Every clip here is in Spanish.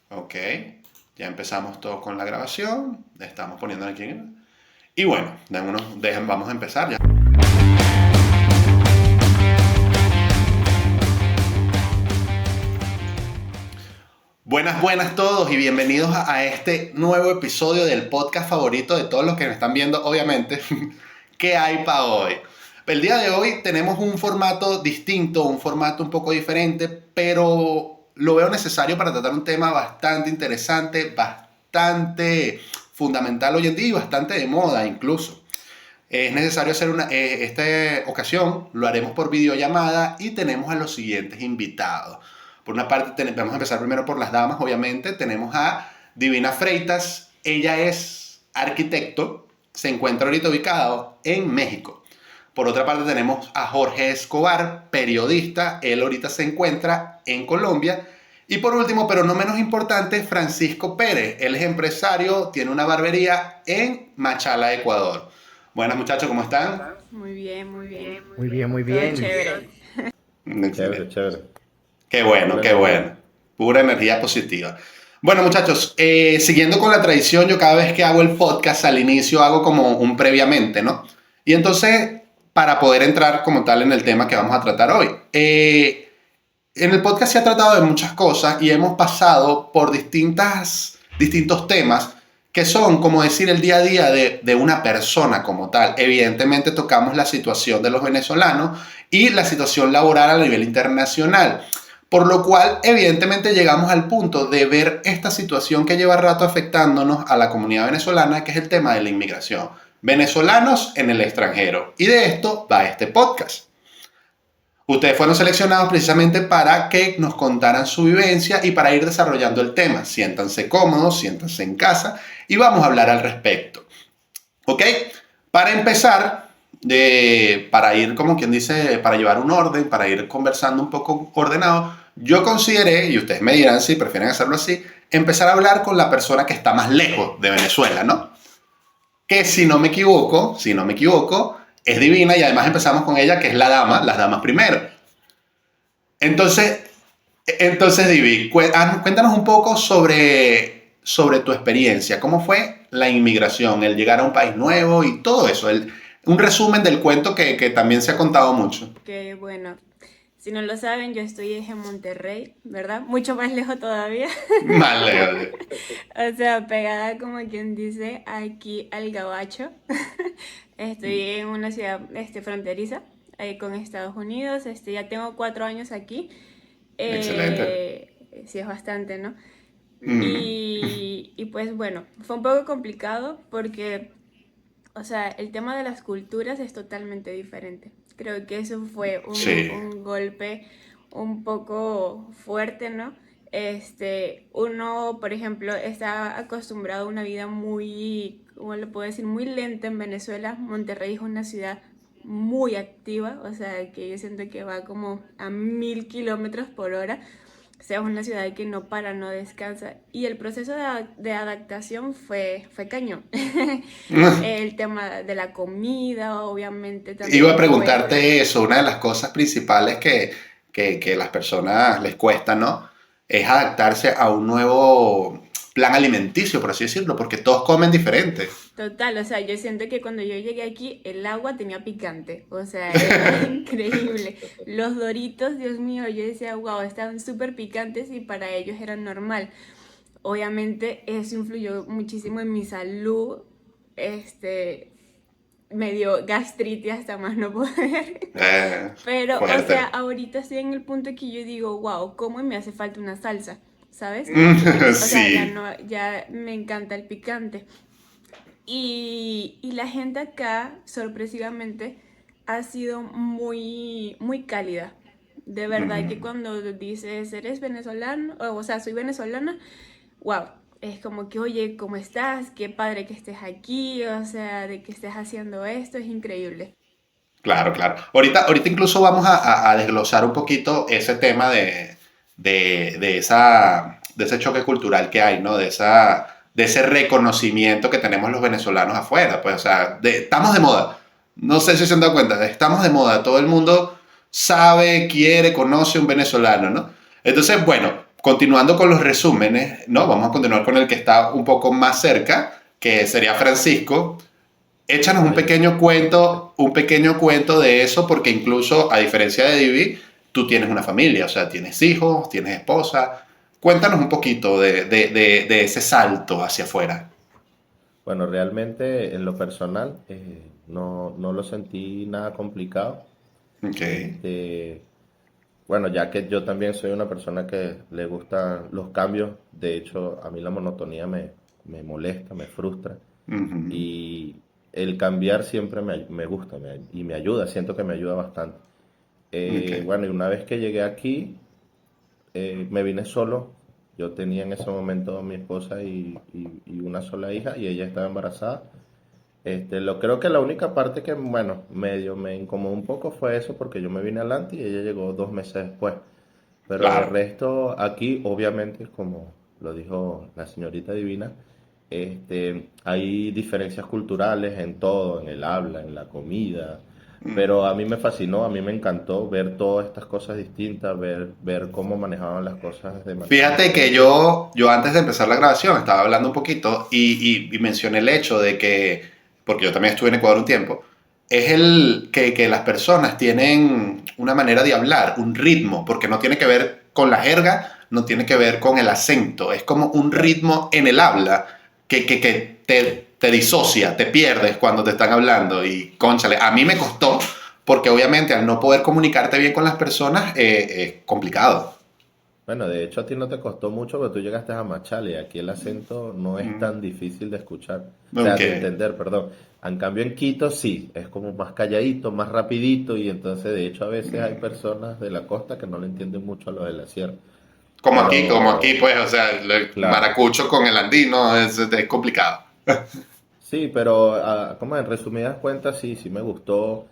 Ok, ya empezamos todos con la grabación. Estamos poniendo aquí. Y bueno, vamos a empezar ya. Buenas todos y bienvenidos a este nuevo episodio del podcast favorito de todos los que me están viendo, obviamente. ¿Qué hay para hoy? El día de hoy tenemos un formato distinto, un formato un poco diferente, pero lo veo necesario para tratar un tema bastante interesante, bastante fundamental hoy en día y bastante de moda incluso. Es necesario hacer esta ocasión, lo haremos por videollamada y tenemos a los siguientes invitados. Por una parte, vamos a empezar primero por las damas, obviamente. Tenemos a Divina Freitas. Ella es arquitecto, se encuentra ahorita ubicado en México. Por otra parte, tenemos a Jorge Escobar, periodista. Él ahorita se encuentra en Colombia. Y por último, pero no menos importante, Francisco Pérez. Él es empresario, tiene una barbería en Machala, Ecuador. Buenas muchachos, ¿cómo están? Muy bien, muy bien. Muy bien, muy Todo bien. chévere. Excelente. Chévere. Qué bueno, qué bueno. Pura energía positiva. Bueno, muchachos, siguiendo con la tradición, yo cada vez que hago el podcast al inicio hago como un previamente, ¿no? Y entonces, para poder entrar como tal en el tema que vamos a tratar hoy. En el podcast se ha tratado de muchas cosas y hemos pasado por distintos temas que son, como decir, el día a día de una persona como tal. Evidentemente tocamos la situación de los venezolanos y la situación laboral a nivel internacional. Por lo cual, evidentemente, llegamos al punto de ver esta situación que lleva rato afectándonos a la comunidad venezolana, que es el tema de la inmigración. Venezolanos en el extranjero. Y de esto va este podcast. Ustedes fueron seleccionados precisamente para que nos contaran su vivencia y para ir desarrollando el tema. Siéntanse cómodos, siéntanse en casa y vamos a hablar al respecto. ¿Ok? Para empezar, para ir, como quien dice, para llevar un orden, para ir conversando un poco ordenado, yo consideré, y ustedes me dirán si prefieren hacerlo así, empezar a hablar con la persona que está más lejos de Venezuela, ¿no? Que si no me equivoco, es Divina y además empezamos con ella, que es la dama, las damas primero. Entonces, Divi, cuéntanos un poco sobre tu experiencia. ¿Cómo fue la inmigración, el llegar a un país nuevo y todo eso? Un resumen del cuento que también se ha contado mucho. Que bueno, si no lo saben, yo estoy en Monterrey, ¿verdad? Mucho más lejos todavía. Vale. O sea, pegada como quien dice aquí al gabacho. Estoy en una ciudad fronteriza con Estados Unidos. Ya tengo 4 años aquí. Excelente. Sí, es bastante, ¿no? Mm, Y pues bueno, fue un poco complicado porque, o sea, el tema de las culturas es totalmente diferente. Creo que eso fue sí. un golpe un poco fuerte, ¿no? Uno, por ejemplo, está acostumbrado a una vida muy, ¿cómo lo puedo decir? Muy lenta en Venezuela. Monterrey es una ciudad muy activa, o sea, que yo siento que va como a 1000 kilómetros por hora. O sea, es una ciudad que no para, no descansa. Y el proceso de adaptación fue cañón. El tema de la comida, obviamente, Iba a también fue... preguntarte eso, una de las cosas principales que las personas les cuesta, ¿no? Es adaptarse a un nuevo plan alimenticio, por así decirlo, porque todos comen diferente. Total, o sea, yo siento que cuando yo llegué aquí, el agua tenía picante. O sea, era increíble. Los Doritos, Dios mío, yo decía, wow, estaban súper picantes y para ellos era normal. Obviamente, eso influyó muchísimo en mi salud. Este, Me dio gastritis hasta más no poder. Pero, o sea, Fuerte. ahorita estoy en el punto que yo digo, wow, ¿cómo me hace falta una salsa? ¿Sabes? O sea, ya Sí. no, ya me encanta el picante. Y la gente acá, sorpresivamente, ha sido muy, muy cálida. De verdad que cuando dices, eres venezolano, o sea, soy venezolana, wow, es como que, oye, ¿cómo estás? Qué padre que estés aquí, o sea, de que estés haciendo esto, es increíble. Claro, claro. Ahorita incluso vamos a desglosar un poquito ese tema de ese choque cultural que hay, ¿no? De ese reconocimiento que tenemos los venezolanos afuera. Pues, o sea, estamos de moda. No sé si se han dado cuenta, estamos de moda. Todo el mundo sabe, quiere, conoce un venezolano, ¿no? Entonces, bueno, continuando con los resúmenes, ¿no? Vamos a continuar con el que está un poco más cerca, que sería Francisco. Échanos un pequeño cuento de eso, porque incluso, a diferencia de Divi, tú tienes una familia, o sea, tienes hijos, tienes esposa. Cuéntanos un poquito de ese salto hacia afuera. Bueno, realmente en lo personal no lo sentí nada complicado. Ok. Este, bueno, ya que yo también soy una persona que le gustan los cambios, de hecho a mí la monotonía me molesta, me frustra Ujú. y el cambiar siempre me gusta y me ayuda, siento que me ayuda bastante. Ok. Bueno, y una vez que llegué aquí, me vine solo. Yo tenía en ese momento a mi esposa y una sola hija y ella estaba embarazada. Creo que la única parte que, bueno, medio me incomodó un poco fue eso porque yo me vine adelante y ella llegó 2 meses después. Pero de Claro. resto, aquí, obviamente, como lo dijo la señorita Divina, hay diferencias culturales en todo, en el habla, en la comida. Pero a mí me fascinó, a mí me encantó ver todas estas cosas distintas, ver cómo manejaban las cosas de manera Fíjate que diferente. yo antes de empezar la grabación estaba hablando un poquito y mencioné el hecho de que, porque yo también estuve en Ecuador un tiempo, es el que las personas tienen una manera de hablar, un ritmo, porque no tiene que ver con la jerga, no tiene que ver con el acento, es como un Claro. ritmo en el habla que te disocia, te pierdes cuando te están hablando y cónchale, a mí me costó, porque obviamente al no poder comunicarte bien con las personas es complicado. Bueno, de hecho a ti no te costó mucho, pero tú llegaste a Machala y aquí el acento no es Mm, tan difícil de escuchar, o sea, ok. de entender, perdón. En cambio en Quito sí, es como más calladito, más rapidito y entonces de hecho a veces hay personas de la costa que no le entienden mucho a lo de la sierra. Como aquí, Pero, pues, o sea, el claro, maracucho con el andino es complicado. sí, pero como en resumidas cuentas sí, sí me gustó,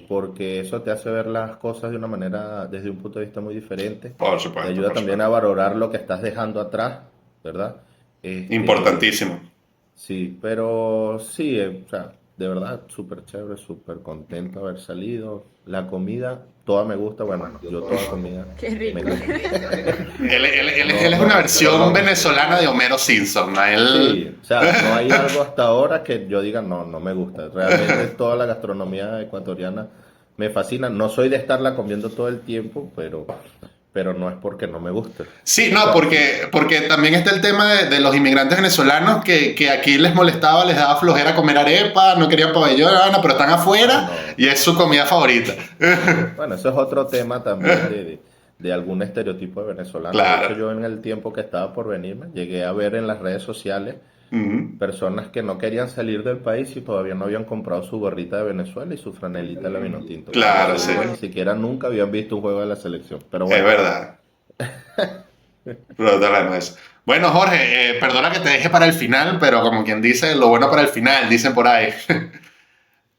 porque eso te hace ver las cosas de una manera, desde un punto de vista muy diferente. Por Te supuesto, ayuda por también supuesto. a valorar lo que estás dejando atrás, ¿verdad? Este, Importantísimo. sí, pero sí, o sea, de verdad, súper chévere, súper contento de haber salido. La comida, toda me gusta, bueno, yo toda comida Qué me rico. gusta. Él No, es una no, versión no. venezolana de Homero Simpson, ¿no? Él... Sí, o sea, no hay algo hasta ahora que yo diga, no me gusta. Realmente toda la gastronomía ecuatoriana me fascina. No soy de estarla comiendo todo el tiempo, pero no es porque no me guste. Sí, O no, sea, sí, porque también está el tema de los inmigrantes venezolanos que aquí les molestaba, les daba flojera comer arepa, no querían pabellón, pero están no, afuera no. y es su comida favorita. Bueno, eso es otro tema también de algún estereotipo de venezolano. De hecho, Claro. yo en el tiempo que estaba por venirme, llegué a ver en las redes sociales Ujú. personas que no querían salir del país y todavía no habían comprado su gorrita de Venezuela y su franelita de la Vinotinto, cuando Claro, sí. seguro ni siquiera nunca habían visto un juego de la selección. Pero Es bueno, verdad. Brutal, eso. Bueno, Jorge, perdona que te deje para el final, pero como quien dice, lo bueno para el final, dicen por ahí.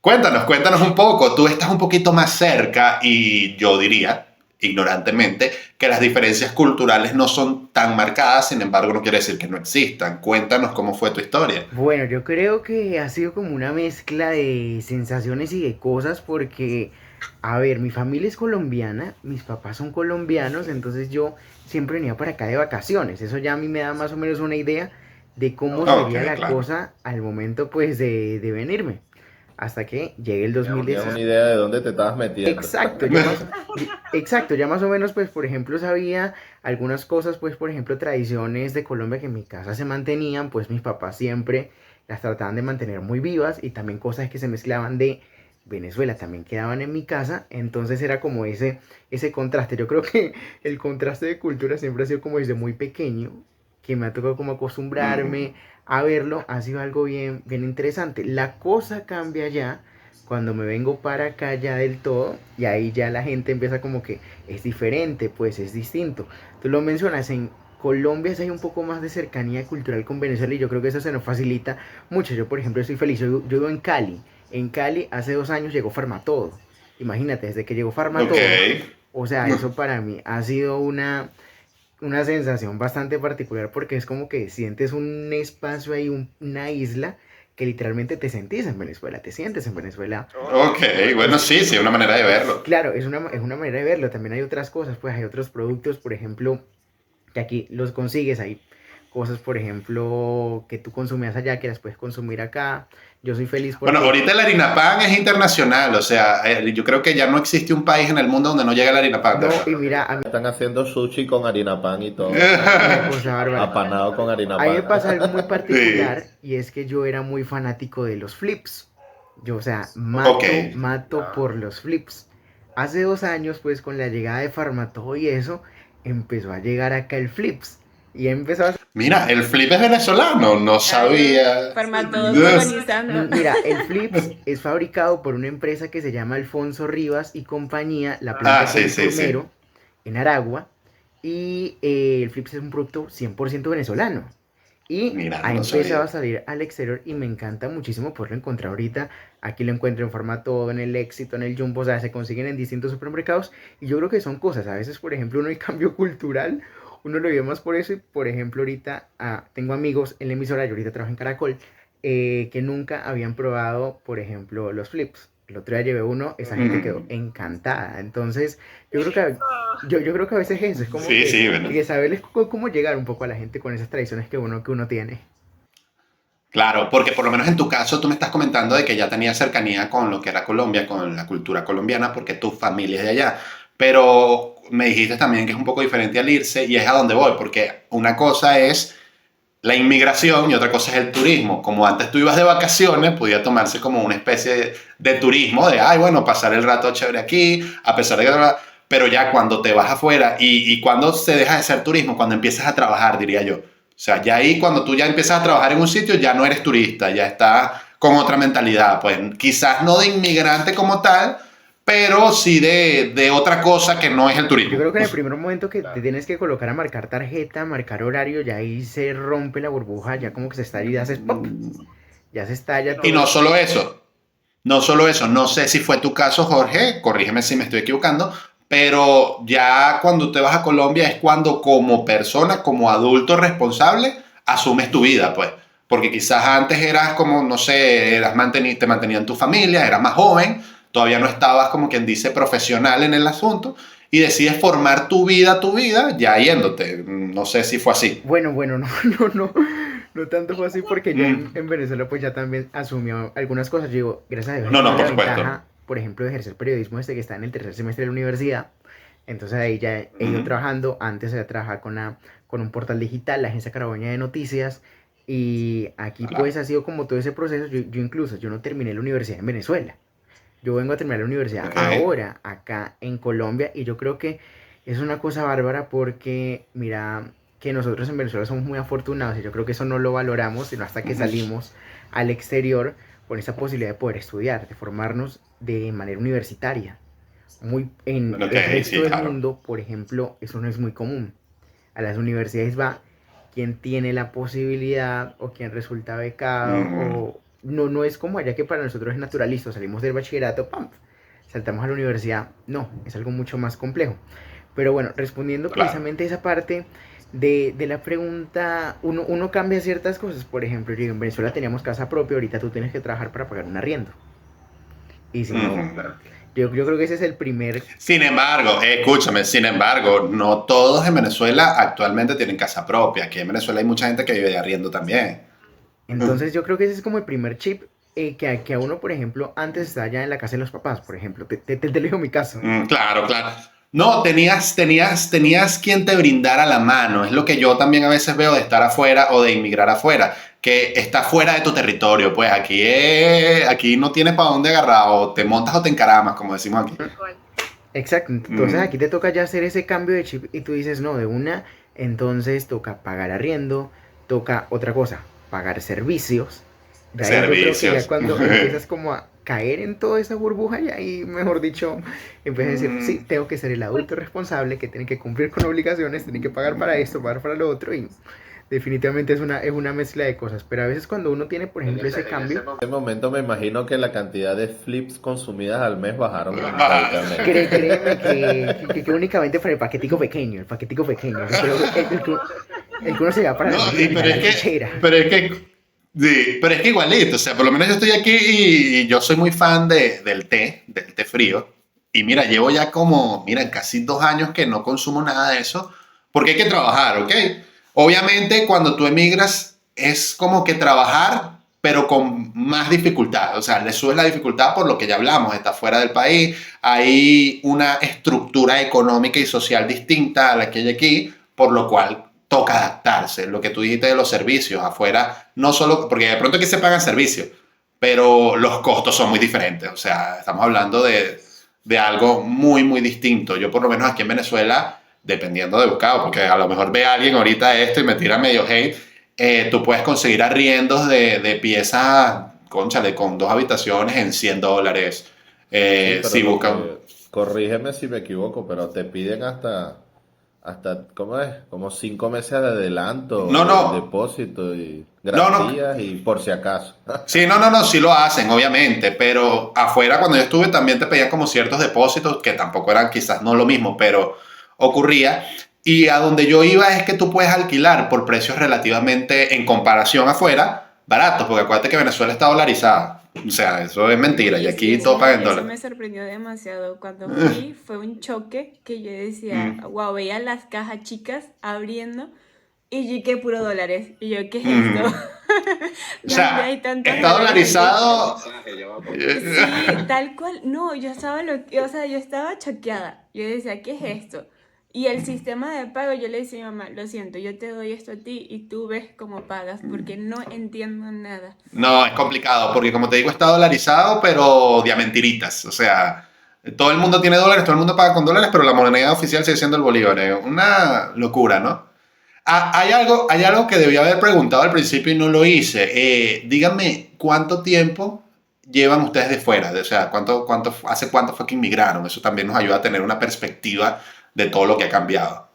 Cuéntanos un poco. Tú estás un poquito más cerca y yo diría, ignorantemente, que las diferencias culturales no son tan marcadas, sin embargo, no quiere decir que no existan. Cuéntanos cómo fue tu historia. Bueno, yo creo que ha sido como una mezcla de sensaciones y de cosas porque, a ver, mi familia es colombiana, mis papás son colombianos, entonces yo siempre venía para acá de vacaciones. Eso ya a mí me da más o menos una idea de cómo Ok, sería la claro. cosa al momento pues de venirme. Hasta que llegue el ya tenías 2016. una idea de dónde te estabas metiendo. Exacto, exacto, ya más o menos, pues, por ejemplo, sabía algunas cosas, pues, por ejemplo, tradiciones de Colombia que en mi casa se mantenían, pues mis papás siempre las trataban de mantener muy vivas y también cosas que se mezclaban de Venezuela también quedaban en mi casa, entonces era como ese contraste. Yo creo que el contraste de cultura siempre ha sido como desde muy pequeño, que me ha tocado como Mm, acostumbrarme a verlo, ha sido algo bien, bien interesante. La cosa cambia ya cuando me vengo para acá ya del todo y ahí ya la gente empieza como que es diferente, pues es distinto. Tú lo mencionas, en Colombia sí hay un poco más de cercanía cultural con Venezuela y yo creo que eso se nos facilita mucho. Yo, por ejemplo, estoy feliz, yo vivo en Cali. En Cali hace 2 años llegó Farmatodo. Imagínate, desde que llegó ok. Farmatodo, o sea, eso para mí ha sido una sensación bastante particular porque es como que sientes un espacio ahí, una isla que literalmente te sentís en Venezuela, te sientes en Venezuela. Ok, bueno, Es, sí, sí, una manera de verlo. claro, es una manera de verlo. También hay otras cosas, pues hay otros productos, por ejemplo. que aquí los consigues. Hay cosas, por ejemplo, que tú consumías allá que las puedes consumir acá. Yo soy feliz Bueno, porque ahorita la harina pan es internacional, o sea, yo creo que ya no existe un país en el mundo donde no llega la harina pan, de no, y verdad. mira, a mí Están haciendo sushi con harina pan y todo. una cosa bárbara. Apanado con harina A mí me pan. pasa algo muy Sí, particular y es que yo era muy fanático de los flips. Yo, o sea, ok. mato por los flips. Hace 2 años, pues con la llegada de Farmatodo y eso, empezó a llegar acá el flips. Y empezó a... Mira, el flip es venezolano, no Claro, sabía. forma todo Yes. colonizando. Mira, el flips es fabricado por una empresa que se llama Alfonso Rivas y compañía. La planta Ah, queda sí, en sí, sí. Turmero, en Aragua. Y el flips es un producto 100% venezolano. Y Mira, ha no lo empezado a sabía. salir al exterior y me encanta muchísimo poderlo encontrar ahorita. Aquí lo encuentro en formato, en el Éxito, en el Jumbo, o sea, se consiguen en distintos supermercados. Y yo creo que son cosas, a veces, por ejemplo, uno el cambio cultural, uno lo ve más por eso. Y, por ejemplo, ahorita tengo amigos en la emisora, yo ahorita trabajo en Caracol, que nunca habían probado, por ejemplo, los flips. El otro día llevé uno, esa gente quedó Mm, encantada. Entonces, yo creo que yo creo que a veces eso es como sí, sí, bueno. que saberles cómo llegar un poco a la gente con esas tradiciones que uno tiene. Claro, porque por lo menos en tu caso tú me estás comentando de que ya tenías cercanía con lo que era Colombia, con la cultura colombiana, porque tu familia es de allá. Pero me dijiste también que es un poco diferente al irse y es a donde voy, porque una cosa es la inmigración y otra cosa es el turismo. Como antes tú ibas de vacaciones, podía tomarse como una especie de turismo, de, ay, bueno, pasar el rato chévere aquí, a pesar de que... Pero ya cuando te vas afuera y cuando se deja de ser turismo, cuando empiezas a trabajar, diría yo. O sea, ya ahí cuando tú ya empiezas a trabajar en un sitio, ya no eres turista, ya estás con otra mentalidad. Pues quizás no de inmigrante como tal, pero sí de otra cosa que no es el Yo turismo. creo que en el primer momento que te tienes que colocar a marcar tarjeta, marcar horario, ya ahí se rompe la burbuja, ya como que se estalla y ya haces pop, ya se estalla Y todo. no solo eso, no solo eso, no sé si fue tu caso, Jorge, corrígeme si me estoy equivocando, pero ya cuando te vas a Colombia es cuando como persona, como adulto responsable, asumes tu vida, pues. Porque quizás antes eras como, no sé, te mantenían tu familia, eras más joven, todavía no estabas como quien dice profesional en el asunto y decides formar tu vida ya yéndote. No sé si fue así. Bueno, no, no, no, no tanto fue así porque yo Mm. en Venezuela pues ya también asumió algunas cosas. Yo digo, gracias a Dios he No, no, tenido la por supuesto. ventaja, por ejemplo, de ejercer periodismo desde que está en el tercer semestre de la universidad. Entonces ahí ya he ido Ujú. trabajando. Antes había trabajado con un portal digital, la agencia Caraboña de Noticias. Y aquí pues Claro. ha sido como todo ese proceso. Yo incluso, yo no terminé la universidad en Venezuela. Yo vengo a terminar la universidad Ok. ahora, acá en Colombia. Y yo creo que es una cosa bárbara porque, mira, que nosotros en Venezuela somos muy afortunados. Y yo creo que eso no lo valoramos, sino hasta que salimos al exterior con esa posibilidad de poder estudiar, de formarnos de manera universitaria. En Ok, el resto sí, del claro. mundo, por ejemplo, eso no es muy común. A las universidades va quien tiene la posibilidad o quien resulta becado Mm, o no es como allá que para nosotros es naturalista, salimos del bachillerato, ¡pam! Saltamos a la universidad. No, es algo mucho más complejo. Pero bueno, respondiendo claro. precisamente a esa parte de la pregunta, uno cambia ciertas cosas. Por ejemplo, yo en Venezuela teníamos casa propia, ahorita tú tienes que trabajar para pagar un arriendo. Y si no, Ujú. yo creo que ese es el primer. Sin embargo, escúchame, sin embargo, no todos en Venezuela actualmente tienen casa propia. Aquí en Venezuela hay mucha gente que vive de arriendo también. Entonces yo creo que ese es como el primer chip que a uno, por ejemplo, antes estaba ya en la casa de los papás, por ejemplo. Te leo mi caso. Claro, claro. No, tenías quien te brindara la mano. Es lo que yo también a veces veo de estar afuera o de inmigrar afuera, que está fuera de tu territorio. Pues aquí no tienes para dónde agarrar, o te montas o te encaramas, como decimos aquí. Exacto, entonces Mm, aquí te toca ya hacer ese cambio de chip y tú dices, no, de una, entonces toca pagar arriendo, toca otra cosa, pagar servicios. Ya ahí yo creo que ya servicios. cuando empiezas como a caer en toda esa burbuja y ahí, mejor dicho, empiezas a decir, sí, Mm, tengo que ser el adulto responsable que tiene que cumplir con obligaciones, tiene que pagar para esto, pagar para lo otro y definitivamente es una mezcla de cosas, pero a veces cuando uno tiene, por ejemplo, ese cambio, En ese momento me imagino que la cantidad de flips consumidas al mes bajaron ah, radicalmente. créeme que únicamente para el paquetico pequeño, o sea, el que uno se va para no, la librita, pero la es que, lonchera. pero es que, sí, pero es que igualito, o sea, por lo menos yo estoy aquí y yo soy muy fan del té frío. Y mira, llevo ya como, mira, casi 2 años que no consumo nada de eso, porque hay que trabajar, ¿ok? Obviamente cuando tú emigras es como que trabajar, pero con más dificultad. O sea, le subes la dificultad por lo que ya hablamos, está fuera del país, hay una estructura económica y social distinta a la que hay aquí, por lo cual toca adaptarse. Lo que tú dijiste de los servicios afuera, no solo, porque de pronto aquí se pagan servicios, pero los costos son muy diferentes. O sea, estamos hablando de algo muy, muy distinto. Yo por lo menos aquí en Venezuela, dependiendo de buscado, porque a lo mejor ve a alguien ahorita esto y me tira medio hate, tú puedes conseguir arriendos de piezas, cónchale, con 2 habitaciones en $100. Sí, pero Si buscan... corrígeme si me equivoco, pero te piden ¿cómo es? Como 5 meses de adelanto, No, el no, depósito y no, no. garantías y por si acaso. Sí, no, no, no, sí lo hacen, obviamente, pero afuera cuando yo estuve también te pedían como ciertos depósitos que tampoco eran quizás no lo mismo, pero ocurría. Y a donde yo iba es que tú puedes alquilar por precios relativamente, en comparación afuera, baratos, porque acuérdate que Venezuela está dolarizada. O sea, eso es mentira, y Y sí, aquí todo paga en eso dólares. me sorprendió demasiado. Cuando fui, fue un choque que yo decía, Mm, wow, veía las cajas chicas abriendo y yo, qué puro dólares. Y yo, ¿qué es esto? mm. O ¿Dónde sea, hay tantos está dólares aquí? dolarizado. Sí, tal cual. No, yo estaba o sea, yo estaba choqueada. Yo decía, ¿qué es esto? Y el sistema de pago, yo le decía a mi mamá, lo siento, yo te doy esto a ti y tú ves cómo pagas, porque no entiendo nada. No, es complicado, porque como te digo, está dolarizado, pero de a mentiritas. O sea, todo el mundo tiene dólares, todo el mundo paga con dólares, pero la moneda oficial sigue siendo el bolívar. Es una locura, ¿no? Hay algo que debía haber preguntado al principio y no lo hice. Díganme, ¿cuánto tiempo llevan ustedes de fuera? O sea, ¿hace cuánto fue que inmigraron? Eso también nos ayuda a tener una perspectiva de todo lo que ha cambiado.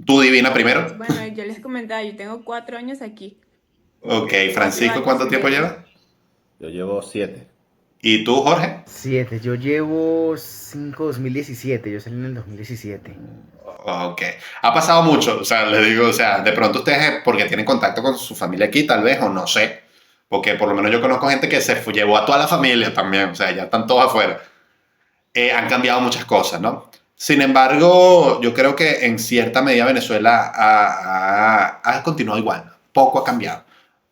¿Tú, Divina, primero? Bueno, yo les comentaba, yo tengo 4 años aquí. Ok, 4 Francisco, años ¿cuánto y tiempo medio. lleva? Yo llevo 7. ¿Y tú, Jorge? 7, yo llevo 5 2017, yo salí en el 2017. Ok. Ha pasado mucho, o sea, les digo, o sea, de pronto ustedes, porque tienen contacto con su familia aquí, tal vez, o no sé, porque por lo menos yo conozco gente que llevó a toda la familia también, o sea, ya están todos afuera. Han cambiado muchas cosas, ¿no? Sin embargo, yo creo que en cierta medida Venezuela ha continuado igual, poco ha cambiado.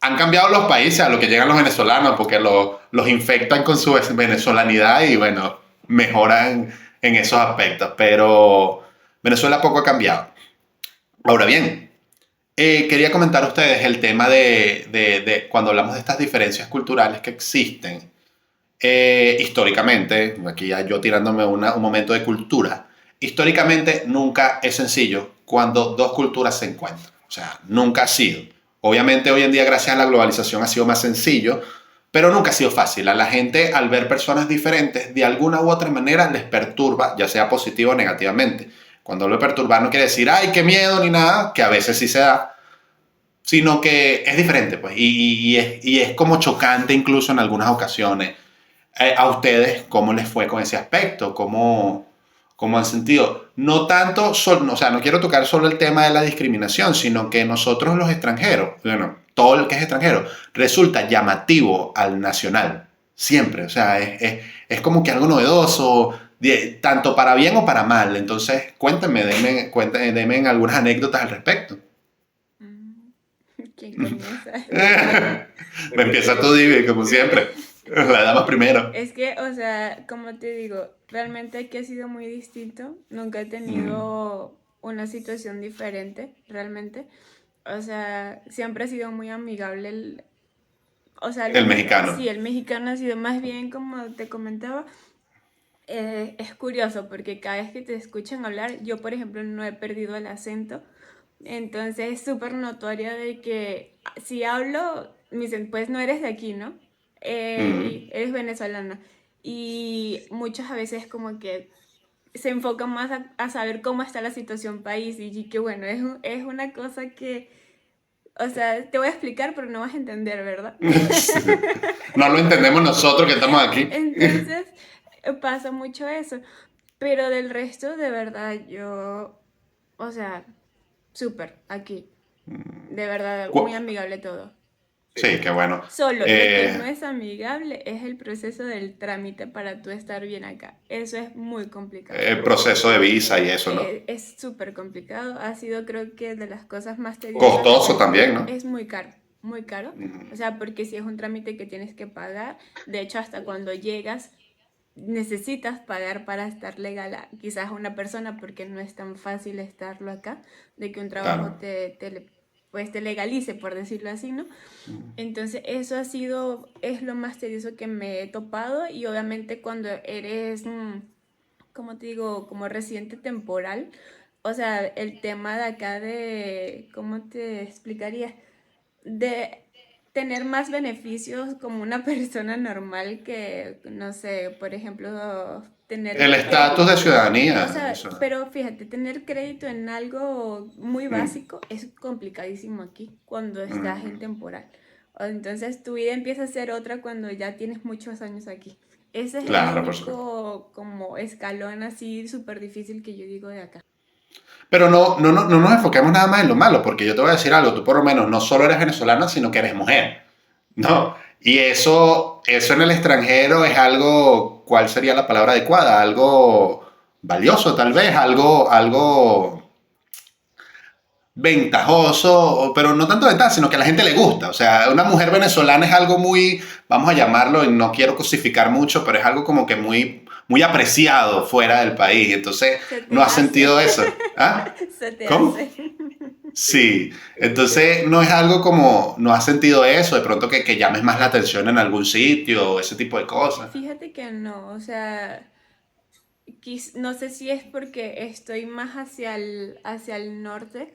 Han cambiado los países a los que llegan los venezolanos porque los infectan con su venezolanidad y bueno, mejoran en esos aspectos, pero Venezuela poco ha cambiado. Ahora bien, quería comentar a ustedes el tema de cuando hablamos de estas diferencias culturales que existen históricamente, aquí ya yo tirándome un momento de cultura, históricamente nunca es sencillo cuando dos culturas se encuentran. O sea, nunca ha sido. Obviamente hoy en día gracias a la globalización ha sido más sencillo, pero nunca ha sido fácil. A la gente al ver personas diferentes, de alguna u otra manera les perturba, ya sea positivo o negativamente. Cuando hablo de perturbar no quiere decir, ay, qué miedo ni nada, que a veces sí se da, sino que es diferente, pues, y es como chocante incluso en algunas ocasiones. A ustedes, ¿cómo les fue con ese aspecto? ¿Cómo han sentido? No tanto, o sea, no quiero tocar solo el tema de la discriminación, sino que nosotros los extranjeros, bueno, todo el que es extranjero, resulta llamativo al nacional, siempre, o sea, es como que algo novedoso, tanto para bien o para mal. Entonces, denme algunas anécdotas al respecto. Mm, ¿quién comienza? Me empieza tú, Divi, como siempre. La damos primero. Es que, o sea, como te digo, realmente aquí ha sido muy distinto. Nunca he Mm. tenido una situación diferente, realmente. O sea, siempre ha sido muy amigable o sea, El sí, mexicano. el mexicano ha sido más bien, como te comentaba, es curioso porque cada vez que te escuchan hablar, yo, por ejemplo, no he perdido el acento. Entonces es súper notorio de que si hablo, me dicen, pues no eres de aquí, ¿no? Mm. Y eres venezolana. Y muchas veces como que se enfocan más a saber cómo está la situación país y que bueno, es una cosa que, o sea, te voy a explicar, pero no vas a entender, ¿verdad? No lo entendemos nosotros que estamos aquí. Entonces pasa mucho eso. Pero del resto, de verdad, yo, o sea, súper aquí. De verdad, muy Cu- amigable todo. Sí, qué bueno. Solo, lo que no Eh, es amigable es el proceso del trámite para tú estar bien acá. Eso es muy complicado. el proceso de visa y eso, ¿no? Es súper complicado. Ha sido, creo que, de las cosas más tediosas Costoso acá. también, ¿no? Es muy caro, muy caro. Ujú. O sea, porque si es un trámite que tienes que pagar, de hecho, hasta cuando llegas, necesitas pagar para estar legal quizás a una persona, porque no es tan fácil estarlo acá, de que un trabajo Claro. pues te legalice, por decirlo así, ¿no? Entonces, eso es lo más tedioso que me he topado y obviamente cuando eres, como te digo, como residente temporal, o sea, el tema de acá de, ¿cómo te explicaría? De tener más beneficios como una persona normal que, no sé, por ejemplo, El tener estatus de o ciudadanía, sea, eso. pero fíjate, tener crédito en algo muy Mm, básico es complicadísimo aquí cuando estás en mm. temporal. Entonces tu vida empieza a ser otra cuando ya tienes muchos años aquí. Ese es el Claro, por supuesto. único como escalón así súper difícil que yo digo de acá. Pero no nos enfoquemos nada más en lo malo, porque yo te voy a decir algo, tú por lo menos no solo eres venezolana, sino que eres mujer, ¿no? Y eso en el extranjero es algo, ¿cuál sería la palabra adecuada? Algo valioso, tal vez, algo ventajoso, pero no tanto ventaja, sino que a la gente le gusta. O sea, una mujer venezolana es algo muy, vamos a llamarlo, y no quiero cosificar mucho, pero es algo como que muy apreciado fuera del país. Entonces, Se no te has hace, sentido eso. ¿Ah? se te ¿Cómo? hace. Sí, entonces no es algo como, no has sentido eso, de pronto que llames más la atención en algún sitio o ese tipo de cosas. Fíjate que no, o sea, no sé si es porque estoy más hacia el norte,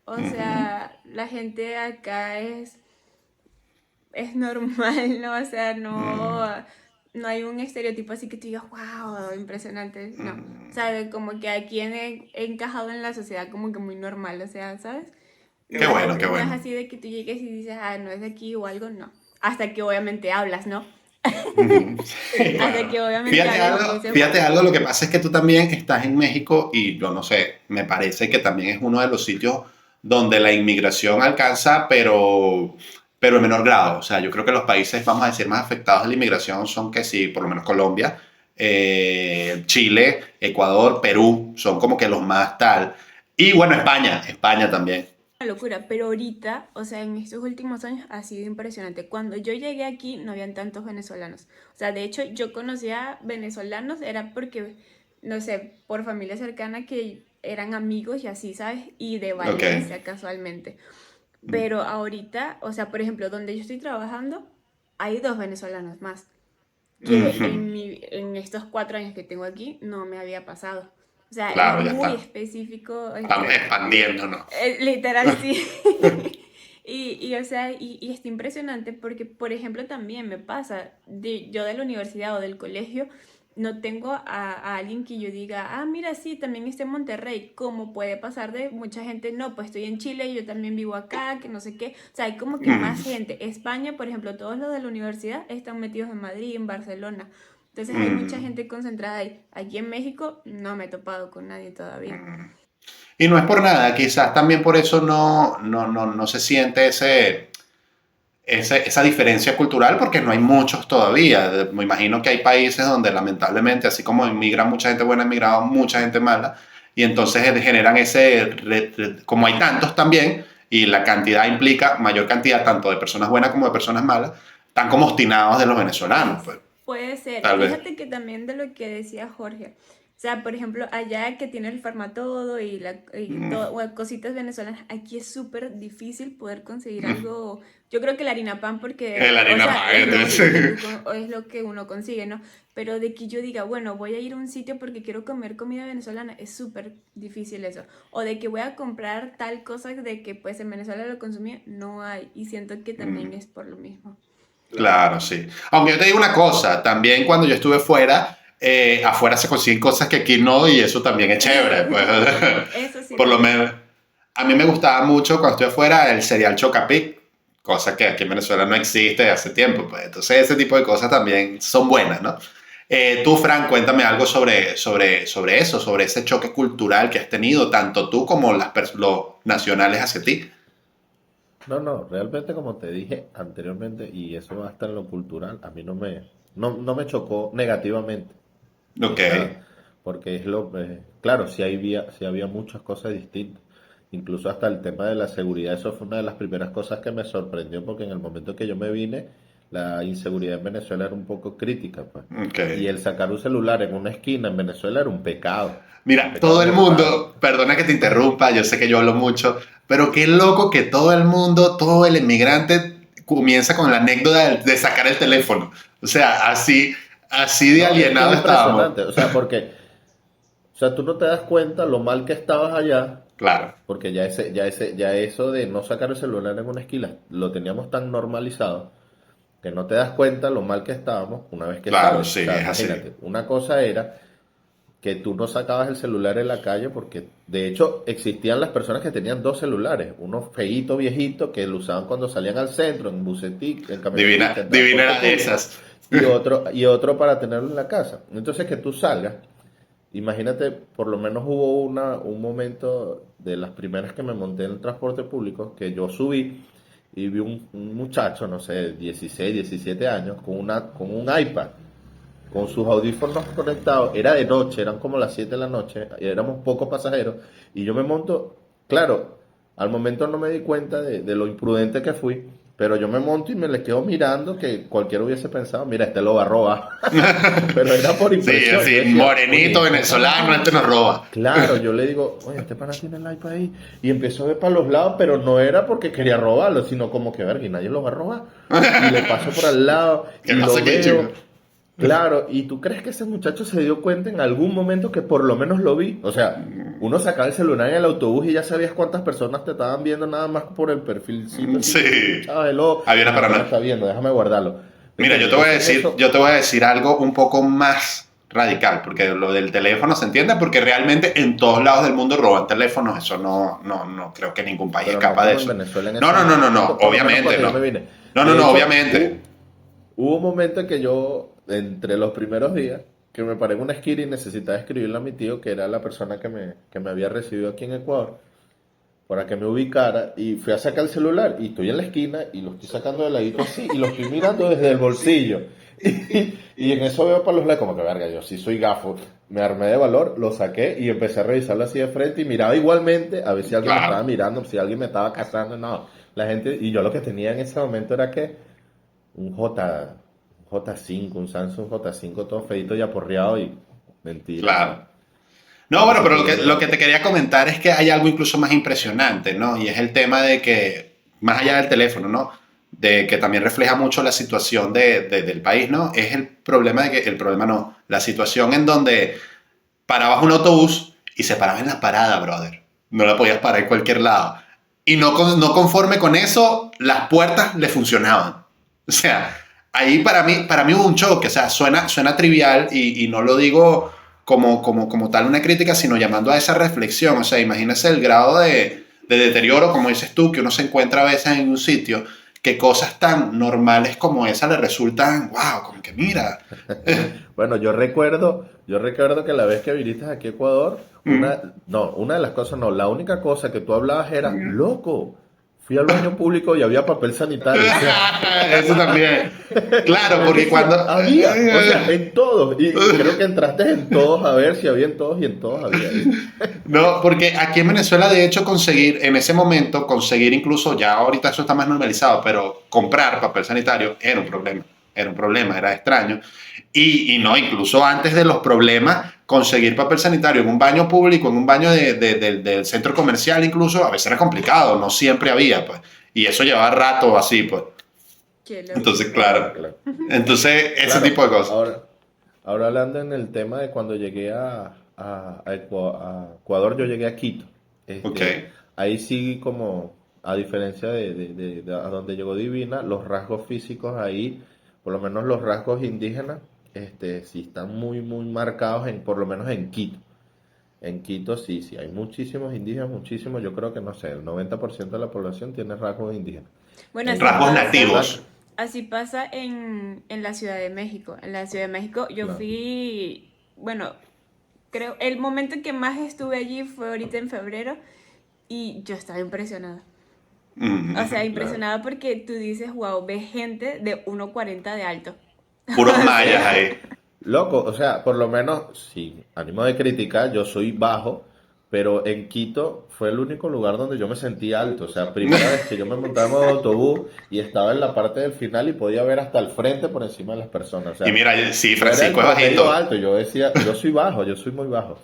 o Ujú, sea, la gente acá es normal, ¿no? O sea, mm, no hay un estereotipo así que tú digas, wow, impresionante, no. O mm. sea, como que aquí he encajado en la sociedad como que muy normal, o sea, ¿sabes? Qué bueno, qué No es bueno. así de que tú llegues y dices, ah, no es de aquí o algo, no. Hasta que obviamente hablas, ¿no? Ujú. Sí, Hasta bueno. que obviamente hablas y dices, Fíjate bueno, algo, lo que pasa es que tú también estás en México y yo no sé, me parece que también es uno de los sitios donde la inmigración alcanza, pero en menor grado. O sea, yo creo que los países, vamos a decir, más afectados de la inmigración son que sí, por lo menos Colombia, Chile, Ecuador, Perú, son como que los más tal. Y bueno, España también. una locura, pero ahorita, o sea, en estos últimos años ha sido impresionante. Cuando yo llegué aquí no habían tantos venezolanos. O sea, de hecho yo conocía venezolanos, era porque, no sé, por familia cercana que eran amigos y así, ¿sabes? Y de Ok. Valencia casualmente. Pero ahorita, o sea, por ejemplo, donde yo estoy trabajando, hay dos venezolanos más, que Ujú. en estos 4 años que tengo aquí no me había pasado. O sea, es Claro, ya muy está. específico, Estamos expandiéndonos. literal sí. O sea, y está impresionante porque, por ejemplo, también me pasa, yo de la universidad o del colegio, no tengo a alguien que yo diga, ah, mira, sí, también está en Monterrey, como puede pasar de mucha gente, no, pues estoy en Chile y yo también vivo acá, que no sé qué. O sea, hay como que más Mm, gente. España, por ejemplo, todos los de la universidad están metidos en Madrid, en Barcelona. Entonces hay mucha mm. gente concentrada ahí. Aquí en México no me he topado con nadie todavía. Y no es por nada, quizás también por eso no se siente esa diferencia cultural, porque no hay muchos todavía. Me imagino que hay países donde lamentablemente, así como inmigra mucha gente buena, ha inmigrado mucha gente mala, y entonces generan como hay tantos también, y la cantidad implica mayor cantidad tanto de personas buenas como de personas malas, están como obstinados de los venezolanos, pues, Puede ser. tal vez. Fíjate que también de lo que decía Jorge. O sea, por ejemplo, allá que tiene el farmatodo y Mm, todo, o cositas venezolanas, aquí es súper difícil poder conseguir algo. Yo creo que la harina pan porque, la o harina sea, es lo único que pan. es lo que uno consigue, ¿no? Pero de que yo diga, bueno, voy a ir a un sitio porque quiero comer comida venezolana, es súper difícil eso. O de que voy a comprar tal cosa de que pues en Venezuela lo consumía, no hay. Y siento que también es por lo mismo. Claro, sí. Aunque yo te digo una cosa, también cuando yo estuve fuera, afuera se consiguen cosas que aquí no y eso también es chévere. Pues, Eso sí por lo también. menos, a mí me gustaba mucho cuando estuve fuera el cereal Chocapic, cosa que aquí en Venezuela no existe hace tiempo. Pues. Entonces ese tipo de cosas también son buenas, ¿no? Tú, Fran, cuéntame algo sobre eso, sobre ese choque cultural que has tenido, tanto tú como los nacionales hacia ti. No, realmente como te dije anteriormente, y eso va hasta en lo cultural, a mí no me chocó negativamente, Ok. nada, porque claro, sí había muchas cosas distintas, incluso hasta el tema de la seguridad, eso fue una de las primeras cosas que me sorprendió, porque en el momento que yo me vine, la inseguridad en Venezuela era un poco crítica, pues, Ok. y el sacar un celular en una esquina en Venezuela era un Mira, pecado todo el mortal. mundo, perdona que te interrumpa, yo sé que yo hablo mucho, pero qué loco que todo el mundo, todo el inmigrante comienza con la anécdota de sacar el teléfono. O sea, así de No, es que es alienado estábamos. impresionante, o sea, o sea, tú no te das cuenta lo mal que estabas allá. Claro, Porque ya eso de no sacar el celular en una esquina lo teníamos tan normalizado que no te das cuenta lo mal que estábamos una vez que claro, sales. sí, O sea, es así. imagínate, una cosa era que tú no sacabas el celular en la calle porque de hecho existían las personas que tenían dos celulares, uno feíto viejito que lo usaban cuando salían al centro, en busetica, en camionetica, Divina, en divina transporte era de público, esas. y otro para tenerlo en la casa. Entonces que tú salgas. Imagínate, por lo menos hubo un momento de las primeras que me monté en el transporte público que yo subí y vi un muchacho, no sé, 16 17 años, con un iPad, con sus audífonos conectados. Era de noche, eran como las 7 de la noche, y éramos pocos pasajeros. Y yo me monto, claro, al momento no me di cuenta de lo imprudente que fui, pero yo me monto y me le quedo mirando que cualquiera hubiese pensado, mira, este lo va a robar. Pero era por Sí, impresión. Yo así, decía, oye, morenito este pana venezolano, tiene. este nos roba. Claro, yo le digo, oye, este pana tiene el iPad ahí. Y empezó a ver para los lados, pero no era porque quería robarlo, sino como que, verga, y nadie lo va a robar. Y le paso por al lado ¿Qué y pasa lo aquí, chico? veo. Claro, ¿y tú crees que ese muchacho se dio cuenta en algún momento que por lo menos lo vi? O sea, uno sacaba el celular en el autobús y ya sabías cuántas personas te estaban viendo nada más por el perfilcito así que tú Sí, echabas el ojo. había una Este me está paranoia. viendo, déjame guardarlo. ¿Me Mira, entiendes? Entonces eso, yo te voy a decir algo un poco más radical, porque lo del teléfono se entiende, porque realmente en todos lados del mundo roban teléfonos, eso no creo que ningún país pero no escapa de como en eso. Venezuela en No, ese no, no, no, no, momento, por lo menos obviamente cuando yo no. me vine. No, no, De no, hecho, obviamente. hubo un momento en que yo, entre los primeros días, que me paré en una esquina y necesitaba escribirle a mi tío, que era la persona que me había recibido aquí en Ecuador, para que me ubicara, y fui a sacar el celular, y estoy en la esquina, y lo estoy sacando de ladito así, y lo estoy mirando desde el bolsillo. Y en eso veo para los lados, como que verga, yo sí soy gafo. Me armé de valor, lo saqué y empecé a revisarlo así de frente y miraba igualmente a ver si alguien me estaba Claro, mirando, si alguien me estaba cazando. No, la gente, y yo lo que tenía en ese momento era que un J5, un Samsung J5 todo feito y aporreado y mentira, o sea, claro. No, para bueno, ese pero tiempo lo era. que te quería comentar es que hay algo incluso más impresionante, ¿no? Y es el tema de que, más allá del teléfono, ¿no? De que también refleja mucho la situación del país, ¿no? Es el problema de que, el problema no, la situación en donde parabas un autobús y se paraba en la parada, brother. No la podías parar en cualquier lado. Y no conforme con eso, las puertas le funcionaban. O sea, ahí para mí hubo un choque. O sea, suena trivial y no lo digo como tal una crítica, sino llamando a esa reflexión. O sea, imagínese el grado de deterioro, como dices tú, que uno se encuentra a veces en un sitio, que cosas tan normales como esa le resultan, wow, como que mira. Bueno, yo recuerdo que la vez que viniste aquí a Ecuador, Mm. una de las cosas, no, la única cosa que tú hablabas era, loco, fui al baño público y había papel sanitario, o sea, Eso también. Claro, es porque decir, cuando... había, o sea, en todos, y creo que entraste en todos a ver si había en todos y en todos había. No, porque aquí en Venezuela, de hecho, conseguir, en ese momento, conseguir incluso, ya ahorita eso está más normalizado, pero comprar papel sanitario era un problema. Era un problema, era extraño. Y no, incluso antes de los problemas, conseguir papel sanitario en un baño público, en un baño del centro comercial, incluso, a veces era complicado, no siempre había, pues. Y eso llevaba rato así, pues. Qué Entonces, loco. claro. Claro. Entonces, ese Claro, tipo de cosas. ahora hablando en el tema de cuando llegué a Ecuador, yo llegué a Quito. Ok. Ahí sí como, a diferencia de a donde llegó Divina, los rasgos físicos ahí, por lo menos los rasgos indígenas, sí están muy, muy marcados por lo menos en Quito. En Quito sí, hay muchísimos indígenas, muchísimos, yo creo que no sé, el 90% de la población tiene rasgos indígenas. Bueno, Rasgos Verdad que, nativos. así pasa en la Ciudad de México. En la Ciudad de México yo claro. fui, bueno, creo, el momento en que más estuve allí fue ahorita en febrero y yo estaba impresionada. O sea, Claro. impresionada porque tú dices, wow, ves gente de 1,40 de alto. Puros O mayas sea, ahí. Loco, o sea, por lo menos, sin ánimo de criticar, yo soy bajo, pero en Quito fue el único lugar donde yo me sentí alto. O sea, primera vez que yo me montaba en un autobús y estaba en la parte del final y podía ver hasta el frente por encima de las personas. O Y sea, mira, sí, yo era el Francisco es promedio bajito. alto, yo decía, yo soy bajo, yo soy muy bajo.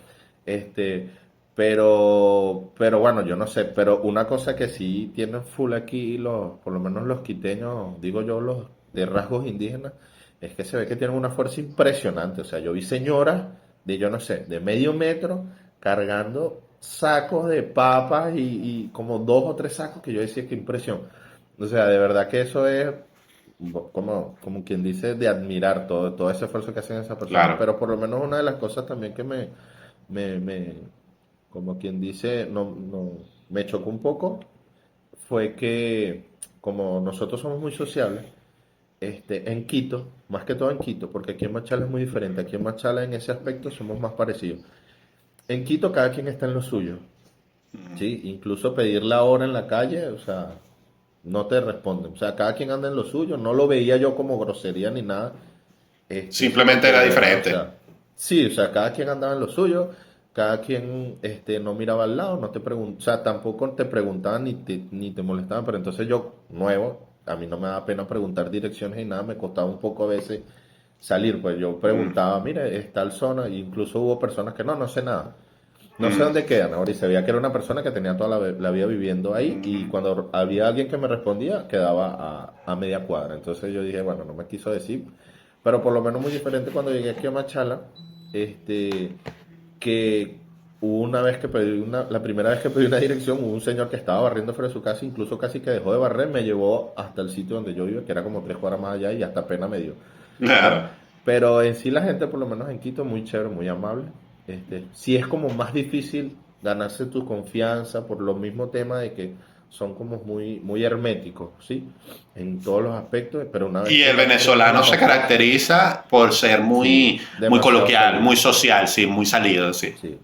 Este, pero bueno, yo no sé, pero una cosa que sí tienen full aquí los, por lo menos los quiteños, digo yo, los de rasgos indígenas, es que se ve que tienen una fuerza impresionante. O sea, yo vi señoras de, yo no sé, de medio metro cargando sacos de papas y como 2 o 3 sacos que yo decía que impresión. O sea, de verdad que eso es como quien dice, de admirar todo ese esfuerzo que hacen esas personas. Claro. Pero por lo menos una de las cosas también que me como quien dice, me chocó un poco fue que como nosotros somos muy sociables, en Quito, más que todo en Quito, porque aquí en Machala es muy diferente. Aquí en Machala en ese aspecto somos más parecidos. En Quito cada quien está en lo suyo, ¿sí? Incluso pedir la hora en la calle, o sea, no te responden. O sea, cada quien anda en lo suyo. No lo veía yo como grosería ni nada, sino Simplemente que era de verdad, o diferente. sea, sí, o sea, cada quien andaba en lo suyo, cada quien no miraba al lado, no te preguntaba, o sea, tampoco te preguntaban ni te molestaban, pero entonces yo, nuevo, a mí no me daba pena preguntar direcciones ni nada, me costaba un poco a veces salir, pues yo Mm, preguntaba, mire, está el zona, e incluso hubo personas que no sé nada. No sé mm. dónde quedan ahora y se veía que era una persona que tenía toda la vida viviendo ahí y cuando había alguien que me respondía quedaba a media cuadra. Entonces yo dije, bueno, no me quiso decir, pero por lo menos muy diferente cuando llegué aquí a Machala, este, que hubo una vez que la primera vez que pedí una dirección, hubo un señor que estaba barriendo fuera de su casa, incluso casi que dejó de barrer, me llevó hasta el sitio donde yo vivo, que era como 3 cuadras más allá y hasta pena me dio, ¿ya? Claro. Pero en sí la gente, por lo menos en Quito, muy chévere, muy amable. Sí es como más difícil ganarse tu confianza por lo mismo tema de que son como muy herméticos, ¿sí? En todos los aspectos, pero una vez Y que el ya tú te ganas venezolano la se confianza, caracteriza por ser muy, sí, muy demasiado coloquial, muy salido, social, sí, muy salido, sí. sí.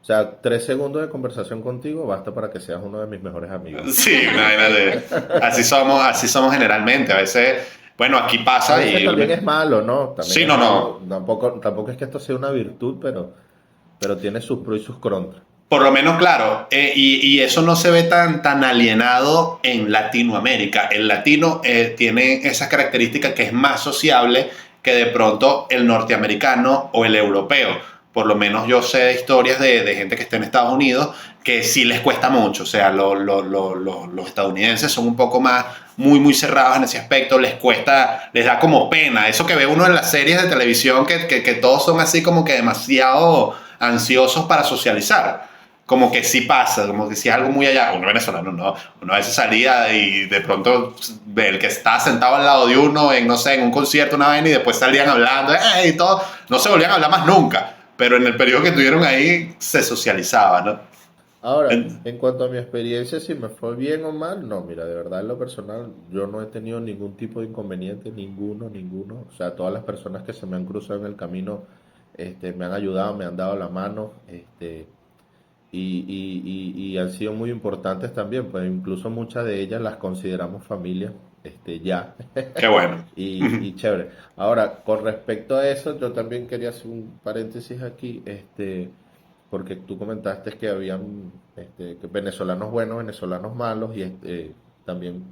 O sea, 3 segundos de conversación contigo basta para que seas uno de mis mejores amigos. Sí, imagínate. Así somos generalmente. A veces, bueno, aquí A pasa veces y también es malo, ¿no? También sí, es no, malo. no. Tampoco es que esto sea una virtud, pero tiene sus pros y sus contras. Por lo menos, claro, y eso no se ve tan alienado en Latinoamérica. El latino tiene esa característica que es más sociable que de pronto el norteamericano o el europeo. Por lo menos yo sé de historias de gente que está en Estados Unidos que sí les cuesta mucho. O sea, los estadounidenses son un poco más, muy cerrados en ese aspecto. Les cuesta, les da como pena. Eso que ve uno en las series de televisión, que todos son así como que demasiado ansiosos para socializar como que sí pasa, como que sí es algo muy allá. Uno venezolano no, uno a veces salía y de pronto ve el que está sentado al lado de uno en, no sé, en un concierto, una vaina, y después salían hablando, y todo, no se volvían a hablar más nunca, pero en el periodo que tuvieron ahí se socializaba, ¿no? Ahora, En- en cuanto a mi experiencia, si me fue bien o mal, no, mira, de verdad en lo personal, yo no he tenido ningún tipo de inconveniente, ninguno. O sea, todas las personas que se me han cruzado en el camino, me han ayudado, me han dado la mano, y han sido muy importantes también, pues incluso muchas de ellas las consideramos familia, ya. Qué bueno. Y chévere. Ahora, con respecto a eso, yo también quería hacer un paréntesis aquí, porque tú comentaste que habían que venezolanos buenos, venezolanos malos y también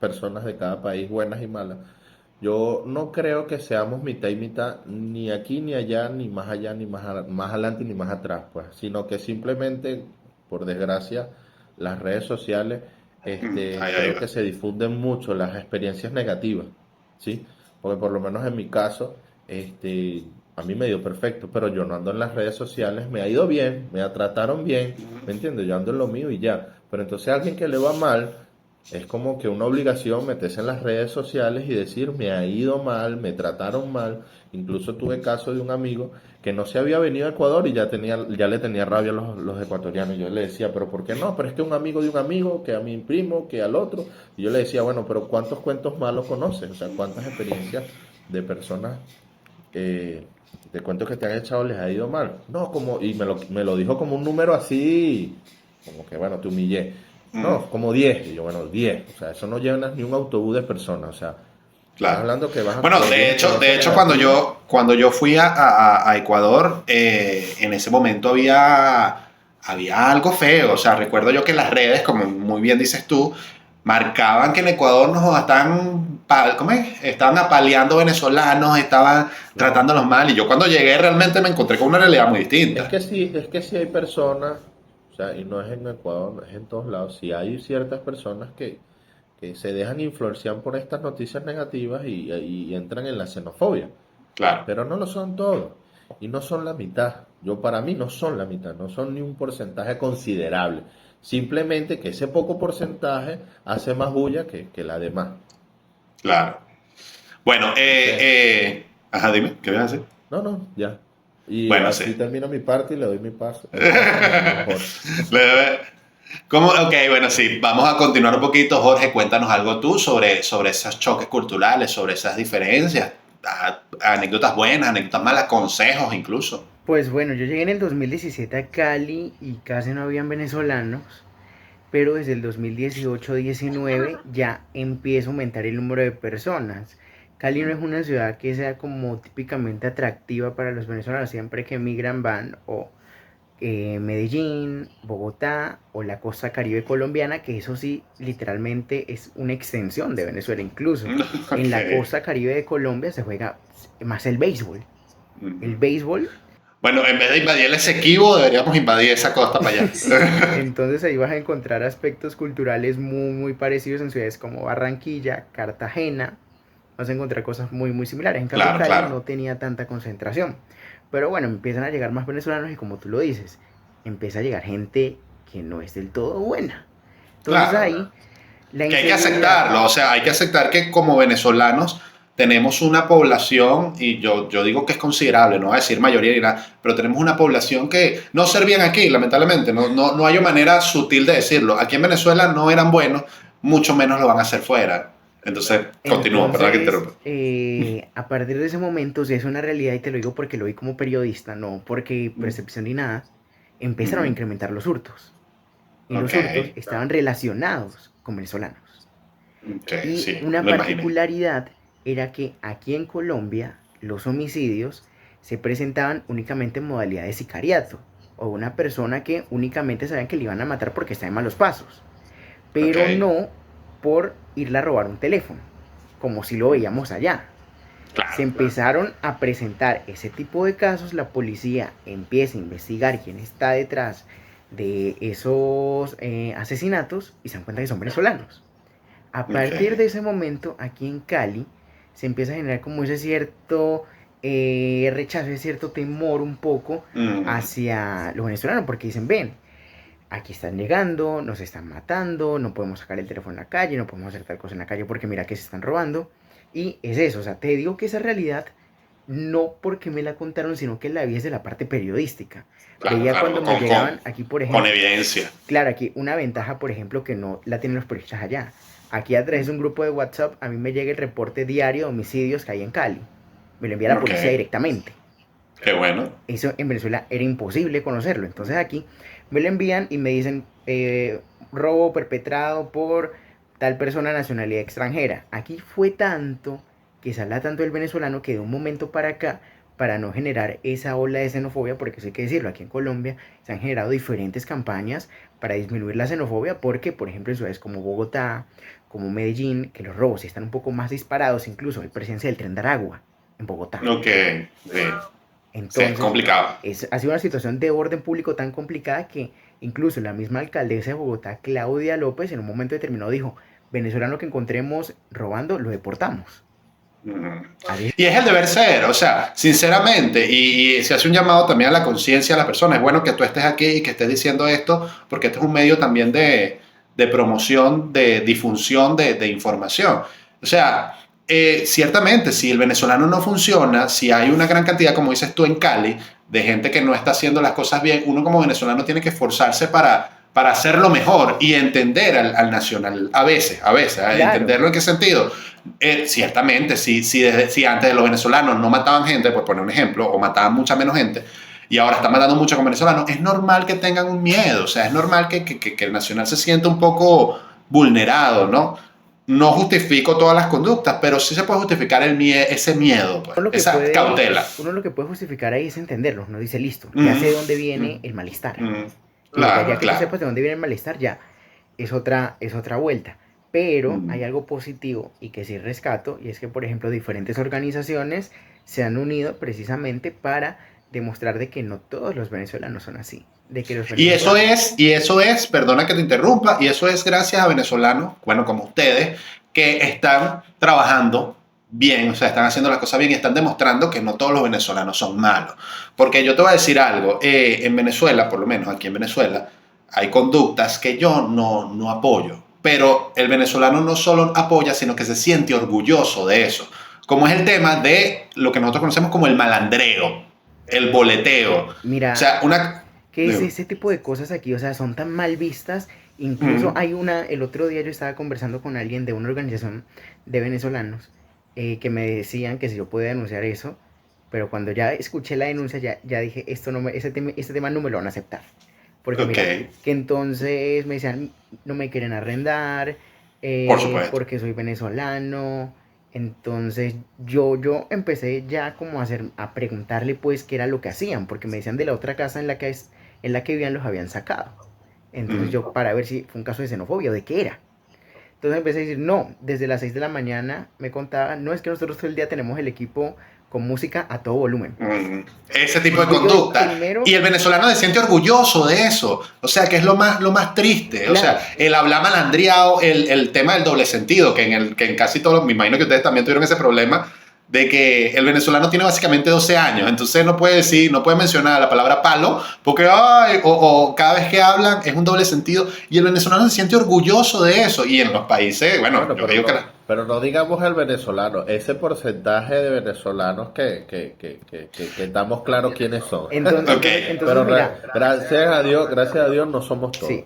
personas de cada país buenas y malas. Yo no creo que seamos mitad y mitad, ni aquí ni allá, ni más allá, ni más adelante, ni más atrás, pues, sino que simplemente, por desgracia, las redes sociales, Ahí creo que va. se difunden mucho las experiencias negativas, ¿sí? Porque por lo menos en mi caso, a mí me dio perfecto, pero yo no ando en las redes sociales, me ha ido bien, me trataron bien, ¿me entiendes? Yo ando en lo mío y ya. Pero entonces a alguien que le va mal, es como que una obligación meterse en las redes sociales y decir, me ha ido mal, me trataron mal. Incluso tuve caso de un amigo que no se había venido a Ecuador y ya le tenía rabia a los ecuatorianos. Yo le decía, pero ¿por qué no? Pero es que un amigo de un amigo, que a mi primo, que al otro. Y yo le decía, bueno, pero ¿cuántos cuentos malos conoces? O sea, ¿cuántas experiencias de personas, de cuentos que te han echado les ha ido mal? No, y me lo dijo como un número así, como que bueno, te humillé. No, como 10. Y yo, bueno, 10. O sea, eso no llena ni un autobús de personas. O sea, estás Claro. hablando que vas a... Bueno, de hecho cuando yo fui a Ecuador, en ese momento había algo feo. O sea, recuerdo yo que las redes, como muy bien dices tú, marcaban que en Ecuador nos ¿cómo es? Estaban apaleando venezolanos, estaban tratándolos mal. Y yo cuando llegué realmente me encontré con una realidad muy distinta. Es que sí hay personas, o sea, y no es en Ecuador, no es en todos lados, sí hay ciertas personas que se dejan influenciar por estas noticias negativas y entran en la xenofobia, Claro, pero no lo son todos, y no son la mitad. Para mí no son la mitad, no son ni un porcentaje considerable. Simplemente que ese poco porcentaje hace más bulla que la demás. claro. Bueno, ajá, dime, ¿qué vas a decir? No, no, ya. Y Bueno, así sí. termino mi parte y le doy mi paso. Mejor. Ok, bueno, sí, vamos a continuar un poquito. Jorge, cuéntanos algo tú sobre esos choques culturales, sobre esas diferencias, anécdotas buenas, anécdotas malas, consejos incluso. Pues bueno, yo llegué en el 2017 a Cali y casi no habían venezolanos, pero desde el 2018-19 ya empieza a aumentar el número de personas. Cali no es una ciudad que sea como típicamente atractiva para los venezolanos, siempre que emigran van o Medellín, Bogotá o la costa caribe colombiana, que eso sí, literalmente es una extensión de Venezuela incluso. En la Ok. costa caribe de Colombia se juega más el béisbol. El béisbol. Bueno, en vez de invadir el Esequibo, deberíamos invadir esa costa para allá. Entonces ahí vas a encontrar aspectos culturales muy parecidos en ciudades como Barranquilla, Cartagena. Vas a encontrar cosas muy similares. En cambio, Claro, Cali claro. no tenía tanta concentración. Pero bueno, empiezan a llegar más venezolanos y como tú lo dices, empieza a llegar gente que no es del todo buena. Entonces Claro. ahí la Que hay que inseguridad. aceptarlo, o sea, hay que aceptar que como venezolanos tenemos una población, y yo digo que es considerable, no voy a decir mayoría ni nada, pero tenemos una población que no servían aquí, lamentablemente, no hay manera sutil de decirlo. Aquí en Venezuela no eran buenos, mucho menos lo van a hacer fuera. Entonces, continúo, perdón que Entonces, interrumpa. a partir de ese momento, si es una realidad, y te lo digo porque lo vi como periodista, no porque percepción ni nada, empezaron a Ujú. incrementar los hurtos. Y los Ok, hurtos estaban relacionados con venezolanos. ok, Y sí, una lo imaginé. particularidad era que aquí en Colombia los homicidios se presentaban únicamente en modalidad de sicariato o una persona que únicamente sabían que le iban a matar porque está en malos pasos, Ok, pero no por irle a robar un teléfono, como si lo veíamos allá. Se claro. empezaron a presentar ese tipo de casos, la policía empieza a investigar quién está detrás de esos asesinatos y se dan cuenta que son venezolanos. A partir Ok. de ese momento, aquí en Cali, se empieza a generar como ese cierto rechazo, ese cierto temor un poco Mm, hacia los venezolanos, porque dicen, ven, aquí están llegando, nos están matando, no podemos sacar el teléfono en la calle, no podemos hacer tal cosa en la calle porque mira que se están robando. Y es eso, o sea, te digo que esa realidad no porque me la contaron, sino que la vi desde la parte periodística. claro, Veía claro, cuando me llegaban aquí, por con ejemplo, evidencia. claro, aquí una ventaja, por ejemplo, que no la tienen los periodistas allá. Aquí a través de un grupo de WhatsApp a mí me llega el reporte diario de homicidios que hay en Cali. Me lo envía la Ok, policía directamente. qué bueno. Eso en Venezuela era imposible conocerlo. Entonces aquí me lo envían y me dicen robo perpetrado por tal persona de nacionalidad extranjera. Aquí fue tanto que se habla tanto del venezolano que de un momento para acá, para no generar esa ola de xenofobia, porque eso hay que decirlo, aquí en Colombia se han generado diferentes campañas para disminuir la xenofobia, porque por ejemplo en ciudades como Bogotá, como Medellín, que los robos están un poco más disparados, incluso hay presencia del tren de Aragua en Bogotá. Ok, sí, sí, es Entonces, complicado. ha sido una situación de orden público tan complicada que incluso la misma alcaldesa de Bogotá, Claudia López, en un momento determinado dijo, venezolano que encontremos robando, lo deportamos. Ujú. Así. Y es el deber ser, o sea, sinceramente, y se hace un llamado también a la conciencia de las personas. Es bueno que tú estés aquí y que estés diciendo esto, porque este es un medio también de promoción, de difusión de información. O sea, ciertamente, si el venezolano no funciona, si hay una gran cantidad, como dices tú en Cali, de gente que no está haciendo las cosas bien, uno como venezolano tiene que esforzarse para hacerlo mejor y entender al nacional a veces, Claro, entenderlo en qué sentido. Ciertamente, si antes de los venezolanos no mataban gente, por poner un ejemplo, o mataban mucha menos gente, y ahora está matando mucho con venezolanos, es normal que tengan un miedo, o sea, es normal que el nacional se sienta un poco vulnerado, ¿no? No justifico todas las conductas, pero sí se puede justificar ese miedo, pues, esa cautela. Uno lo que puede justificar ahí es entenderlo, no dice listo, ya sé de dónde viene el malestar. Claro, ya que claro. tú sepas de dónde viene el malestar, ya es otra vuelta. Pero hay algo positivo y que sí rescato, y es que, por ejemplo, diferentes organizaciones se han unido precisamente para demostrar de que no todos los venezolanos son así. De que los venezolanos... Y eso es, perdona que te interrumpa, y eso es gracias a venezolanos, bueno, como ustedes, que están trabajando bien, o sea, están haciendo las cosas bien y están demostrando que no todos los venezolanos son malos. Porque yo te voy a decir algo, en Venezuela, por lo menos aquí en Venezuela, hay conductas que yo no apoyo, pero el venezolano no solo apoya, sino que se siente orgulloso de eso, como es el tema de lo que nosotros conocemos como el malandreo, el boleteo. Mira, o sea, ¿qué es ese tipo de cosas aquí? O sea, son tan mal vistas. Incluso hay el otro día yo estaba conversando con alguien de una organización de venezolanos que me decían que si yo podía denunciar eso, pero cuando ya escuché la denuncia ya dije, este tema no me lo van a aceptar. Porque mira, que entonces me decían, no me quieren arrendar, por supuesto, porque soy venezolano. Entonces yo empecé ya como a preguntarle pues qué era lo que hacían, porque me decían de la otra casa en la que vivían los habían sacado. Entonces yo para ver si fue un caso de xenofobia o de qué era. Entonces empecé a decir, no, desde las 6 de la mañana me contaban, no, es que nosotros todo el día tenemos el equipo con música a todo volumen. Ese tipo de conducta. Y el venezolano se siente orgulloso de eso. O sea, que es lo más triste. Claro. O sea, el hablar malandreado, el tema del doble sentido, que en casi todos, me imagino que ustedes también tuvieron ese problema, de que el venezolano tiene básicamente 12 años, entonces no puede mencionar la palabra palo, porque o cada vez que hablan es un doble sentido, y el venezolano se siente orgulloso de eso, y en los países, bueno yo digo que... Pero no digamos el venezolano, ese porcentaje de venezolanos que estamos claros quiénes son. Entonces pero gracias a Dios no somos todos. Sí,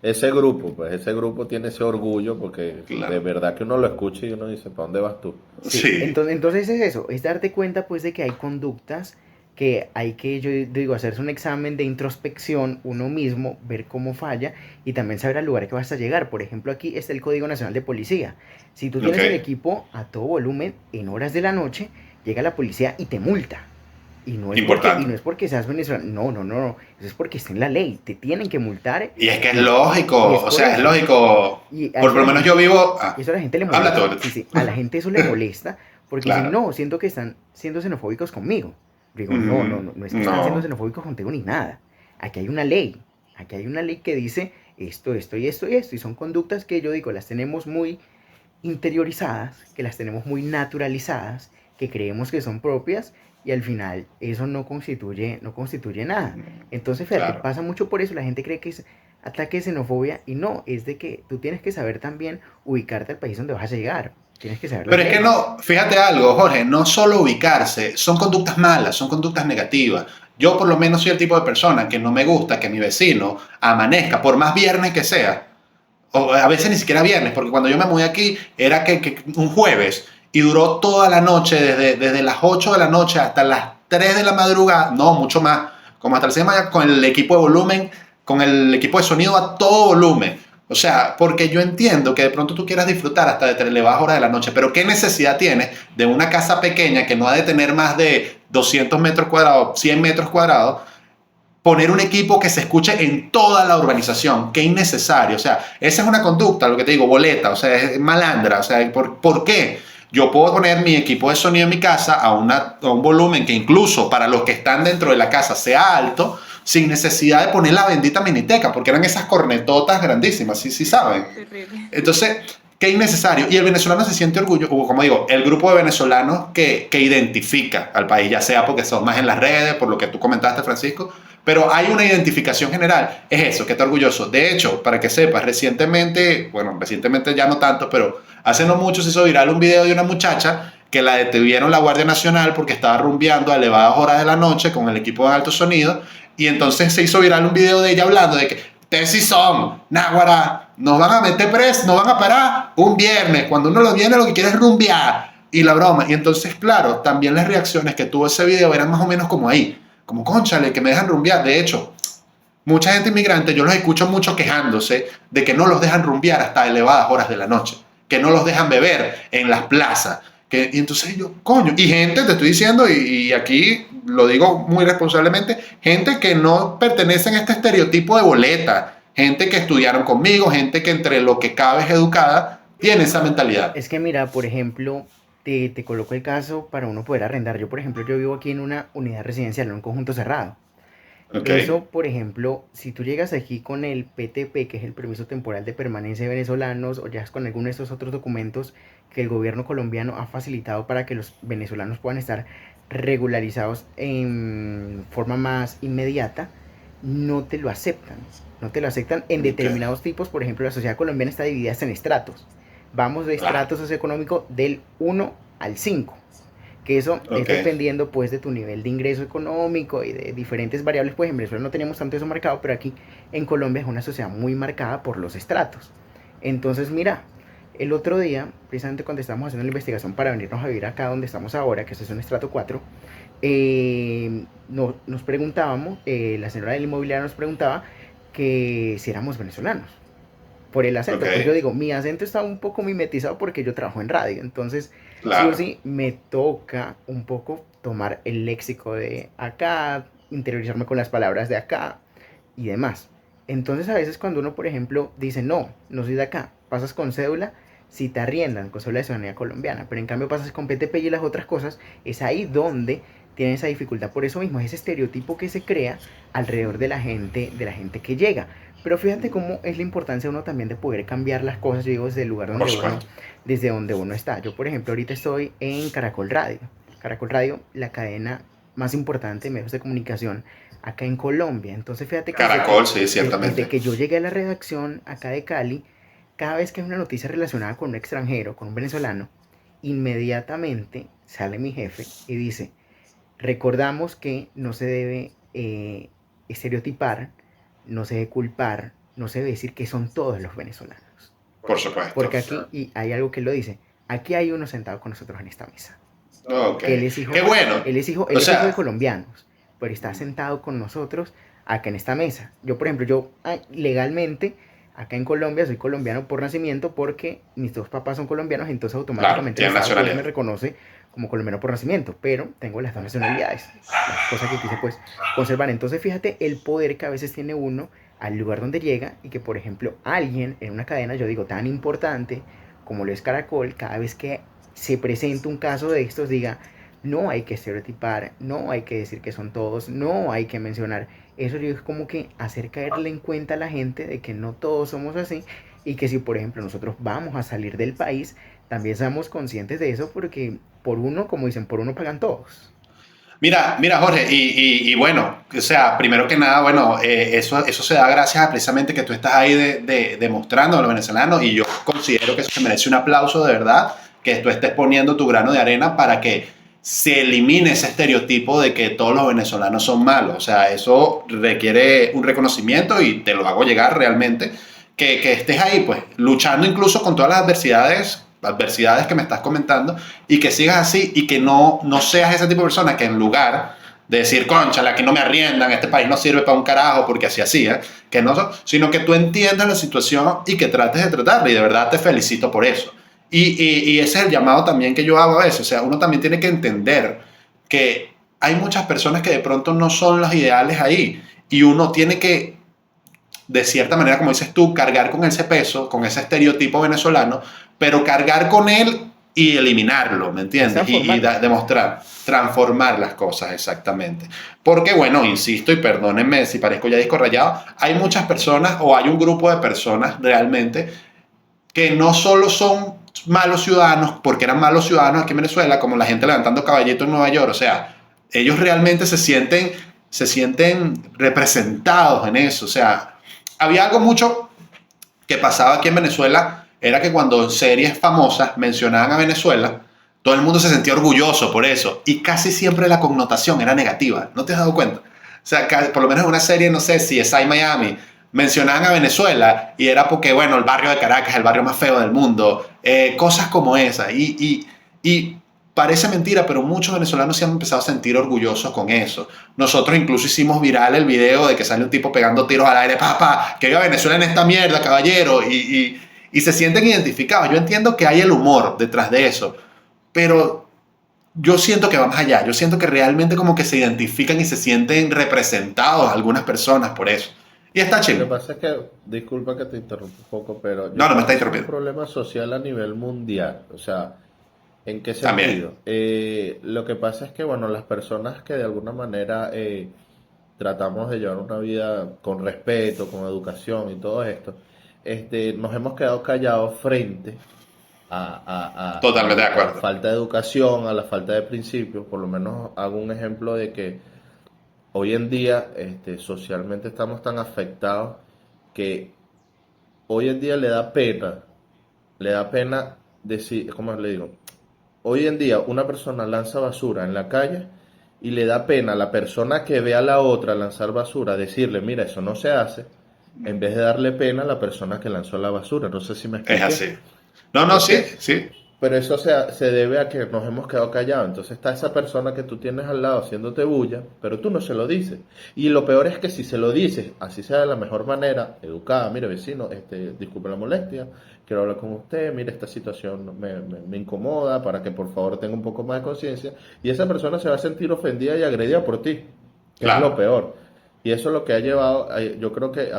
ese grupo tiene ese orgullo porque claro, de verdad que uno lo escucha y uno dice, ¿para dónde vas tú? Sí. Entonces es eso, es darte cuenta pues de que hay conductas que hay que, yo digo, hacerse un examen de introspección uno mismo, ver cómo falla y también saber al lugar que vas a llegar. Por ejemplo, aquí está el Código Nacional de Policía. Si tú tienes el equipo a todo volumen en horas de la noche, llega la policía y te multa. Y no es porque seas venezolano, no, eso es porque está en la ley, te tienen que multar. Y es que es lógico, es lógico. Por lo menos yo vivo... Eso a la gente le molesta. Sí, a la gente eso le molesta porque claro, dicen, no, siento que están siendo xenofóbicos conmigo. Digo, no es que están siendo xenofóbicos contigo ni nada. Aquí hay una ley que dice esto y esto y esto. Y son conductas que yo digo, las tenemos muy interiorizadas, que las tenemos muy naturalizadas, que creemos que son propias y al final eso no constituye nada. Entonces, fíjate, claro, pasa mucho por eso. La gente cree que es ataque de xenofobia y no, es de que tú tienes que saber también ubicarte al país donde vas a llegar. Tienes que saberlo. Pero es que no, fíjate algo, Jorge, no solo ubicarse, son conductas malas, son conductas negativas. Yo por lo menos soy el tipo de persona que no me gusta que mi vecino amanezca, por más viernes que sea, o a veces ni siquiera viernes, porque cuando yo me mudé aquí era que un jueves y duró toda la noche, desde las 8 de la noche hasta las 3 de la madrugada, no, mucho más, como hasta el 6 de mañana, con el equipo de volumen, con el equipo de sonido a todo volumen. O sea, porque yo entiendo que de pronto tú quieras disfrutar hasta de elevadas horas de la noche, pero ¿qué necesidad tienes de una casa pequeña que no ha de tener más de 200 metros cuadrados, 100 metros cuadrados, poner un equipo que se escuche en toda la urbanización? Qué innecesario. O sea, esa es una conducta, lo que te digo, boleta, o sea, es malandra. O sea, ¿por qué? Yo puedo poner mi equipo de sonido en mi casa a un volumen que incluso para los que están dentro de la casa sea alto, sin necesidad de poner la bendita miniteca, porque eran esas cornetotas grandísimas, sí saben. Entonces, qué innecesario. Y el venezolano se siente orgulloso, como digo, el grupo de venezolanos que identifica al país, ya sea porque son más en las redes, por lo que tú comentaste, Francisco, pero hay una identificación general, es eso, que está orgulloso. De hecho, para que sepas, recientemente ya no tanto, pero hace no mucho se hizo viral un video de una muchacha que la detuvieron la Guardia Nacional porque estaba rumbeando a elevadas horas de la noche con el equipo de alto sonido. Y entonces se hizo viral un video de ella hablando de que ustedes sí son, náguara, nos van a meter preso, nos van a parar un viernes, cuando uno lo viene lo que quiere es rumbear. y la broma. Y entonces, claro, también las reacciones que tuvo ese video eran más o menos como ahí, como cónchale, que me dejan rumbear. De hecho, mucha gente inmigrante, yo los escucho mucho quejándose de que no los dejan rumbear hasta elevadas horas de la noche, que no los dejan beber en las plazas. Y entonces yo, coño, y gente, te estoy diciendo, y aquí lo digo muy responsablemente, gente que no pertenecen a este estereotipo de boleta, gente que estudiaron conmigo, gente que entre lo que cabe es educada, tiene esa mentalidad. Es que mira, por ejemplo, te coloco el caso para uno poder arrendar. Yo, por ejemplo, yo vivo aquí en una unidad residencial, en un conjunto cerrado. Ok, Eso, por ejemplo, si tú llegas aquí con el PTP, que es el permiso temporal de permanencia de venezolanos, o ya con alguno de estos otros documentos que el gobierno colombiano ha facilitado para que los venezolanos puedan estar regularizados en forma más inmediata, no te lo aceptan. No te lo aceptan en ok, determinados tipos. Por ejemplo, la sociedad colombiana está dividida en estratos. Vamos de claro, estrato socioeconómico del 1 al 5, que eso es ok, dependiendo pues de tu nivel de ingreso económico y de diferentes variables. Pues en Venezuela no teníamos tanto eso marcado, pero aquí en Colombia es una sociedad muy marcada por los estratos. Entonces mira, el otro día, precisamente cuando estábamos haciendo la investigación para venirnos a vivir acá donde estamos ahora, que eso es un estrato 4, nos preguntábamos, la señora del inmobiliario nos preguntaba que si éramos venezolanos por el ok, acento. Pues yo digo, mi acento está un poco mimetizado porque yo trabajo en radio, entonces sí o claro, sí me toca un poco tomar el léxico de acá, interiorizarme con las palabras de acá y demás. Entonces a veces cuando uno, por ejemplo, dice, no, no soy de acá, pasas con cédula, si te arriendan con cédula de ciudadanía colombiana, pero en cambio pasas con PTP y las otras cosas, es ahí donde tienen esa dificultad. Por eso mismo, es ese estereotipo que se crea alrededor de la gente que llega. Pero fíjate cómo es la importancia uno también de poder cambiar las cosas, yo digo, desde el lugar por donde supuesto. uno está. Yo, por ejemplo, ahorita estoy en Caracol Radio. Caracol Radio, la cadena más importante de medios de comunicación acá en Colombia. Entonces, fíjate que Caracol, sí, desde ciertamente. que yo llegué a la redacción acá de Cali, cada vez que hay una noticia relacionada con un extranjero, con un venezolano, inmediatamente sale mi jefe y dice, recordamos que no se debe estereotipar, no se debe culpar, no se debe decir que son todos los venezolanos. Por supuesto. Porque aquí, y hay algo que lo dice, aquí hay uno sentado con nosotros en esta mesa, Ok. que Qué bueno. O él es hijo de sea, colombianos, pero está sentado con nosotros acá en esta mesa. Yo, por ejemplo, yo legalmente acá en Colombia soy colombiano por nacimiento porque mis dos papás son colombianos, entonces claro, automáticamente el tiene Estado pues, me nacionalidad. reconoce como colombiano por nacimiento, pero tengo las dos nacionalidades, cosa que quise pues conservar. Entonces fíjate el poder que a veces tiene uno al lugar donde llega y que por ejemplo alguien en una cadena, yo digo, tan importante como lo es Caracol, cada vez que se presenta un caso de estos diga, no hay que estereotipar, no hay que decir que son todos, no hay que mencionar. Eso yo es como que hacer caerle en cuenta a la gente de que no todos somos así y que si por ejemplo nosotros vamos a salir del país, también seamos conscientes de eso porque por uno, como dicen, por uno pagan todos. Mira, Jorge, y bueno, o sea, primero que nada, bueno, eso se da gracias a precisamente que tú estás ahí demostrando a los venezolanos y yo considero que eso se merece un aplauso de verdad, que tú estés poniendo tu grano de arena para que se elimine ese estereotipo de que todos los venezolanos son malos. O sea, eso requiere un reconocimiento y te lo hago llegar realmente, que estés ahí, pues, luchando incluso con todas las adversidades que me estás comentando y que sigas así y que no seas ese tipo de persona que en lugar de decir, cónchale, aquí no me arriendan, este país no sirve para un carajo porque así, que no, sino que tú entiendas la situación y que trates de tratarla y de verdad te felicito por eso. Y ese es el llamado también que yo hago a veces, o sea, uno también tiene que entender que hay muchas personas que de pronto no son los ideales ahí y uno tiene que de cierta manera, como dices tú, cargar con ese peso, con ese estereotipo venezolano, pero cargar con él y eliminarlo, ¿me Es entiendes? transformarlo. Demostrar, transformar las cosas exactamente. Porque, bueno, insisto, y perdónenme si parezco ya disco rayado, hay muchas personas o hay un grupo de personas realmente que no solo son malos ciudadanos, porque eran malos ciudadanos aquí en Venezuela, como la gente levantando caballito en Nueva York, o sea, ellos realmente se sienten representados en eso, o sea, había algo mucho que pasaba aquí en Venezuela, era que cuando series famosas mencionaban a Venezuela, todo el mundo se sentía orgulloso por eso, y casi siempre la connotación era negativa, ¿no te has dado cuenta? O sea, por lo menos en una serie, no sé, si es Miami, mencionaban a Venezuela y era porque, bueno, el barrio de Caracas es el barrio más feo del mundo, cosas como esa. Y parece mentira, pero muchos venezolanos se han empezado a sentir orgullosos con eso. Nosotros incluso hicimos viral el video de que sale un tipo pegando tiros al aire, papá, que viva Venezuela en esta mierda, caballero, y se sienten identificados. Yo entiendo que hay el humor detrás de eso, pero yo siento que va más allá. Yo siento que realmente como que se identifican y se sienten representados algunas personas por eso. Y está Lo que chido. pasa es que, disculpa que te interrumpa un poco, pero yo No, no me creo está que eso es un interrumpiendo. problema social a nivel mundial. O sea, ¿en qué También. sentido? Lo que pasa es que, bueno, las personas que de alguna manera tratamos de llevar una vida con respeto, con educación y todo esto, nos hemos quedado callados frente Totalmente de a la acuerdo. falta de educación, a la falta de principios. Por lo menos hago un ejemplo de que hoy en día socialmente estamos tan afectados que hoy en día le da pena decir, ¿cómo le digo? Hoy en día una persona lanza basura en la calle y le da pena a la persona que ve a la otra lanzar basura decirle, mira, eso no se hace, en vez de darle pena a la persona que lanzó la basura. No sé si me Es expliqué. así. No, no, ¿Por sí, qué? sí. Pero eso se debe a que nos hemos quedado callados. Entonces está esa persona que tú tienes al lado haciéndote bulla, pero tú no se lo dices. Y lo peor es que si se lo dices, así sea de la mejor manera, educada, mire vecino, disculpe la molestia, quiero hablar con usted, mire esta situación me incomoda, para que por favor tenga un poco más de conciencia. Y esa persona se va a sentir ofendida y agredida por ti, que es lo Claro. peor. Y eso es lo que ha llevado, yo creo que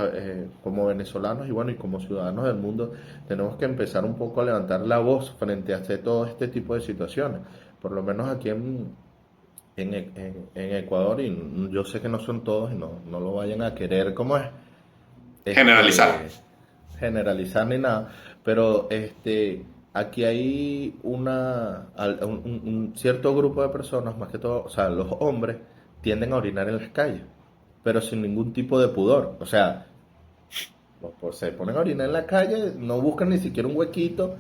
como venezolanos y bueno, y como ciudadanos del mundo, tenemos que empezar un poco a levantar la voz frente a todo este tipo de situaciones. Por lo menos aquí en Ecuador, y yo sé que no son todos y no lo vayan a querer como es, Generalizar. generalizar ni nada, pero aquí hay un cierto grupo de personas, más que todo, o sea, los hombres tienden a orinar en las calles, pero sin ningún tipo de pudor. O sea, pues se ponen a orinar en la calle, no buscan ni siquiera un huequito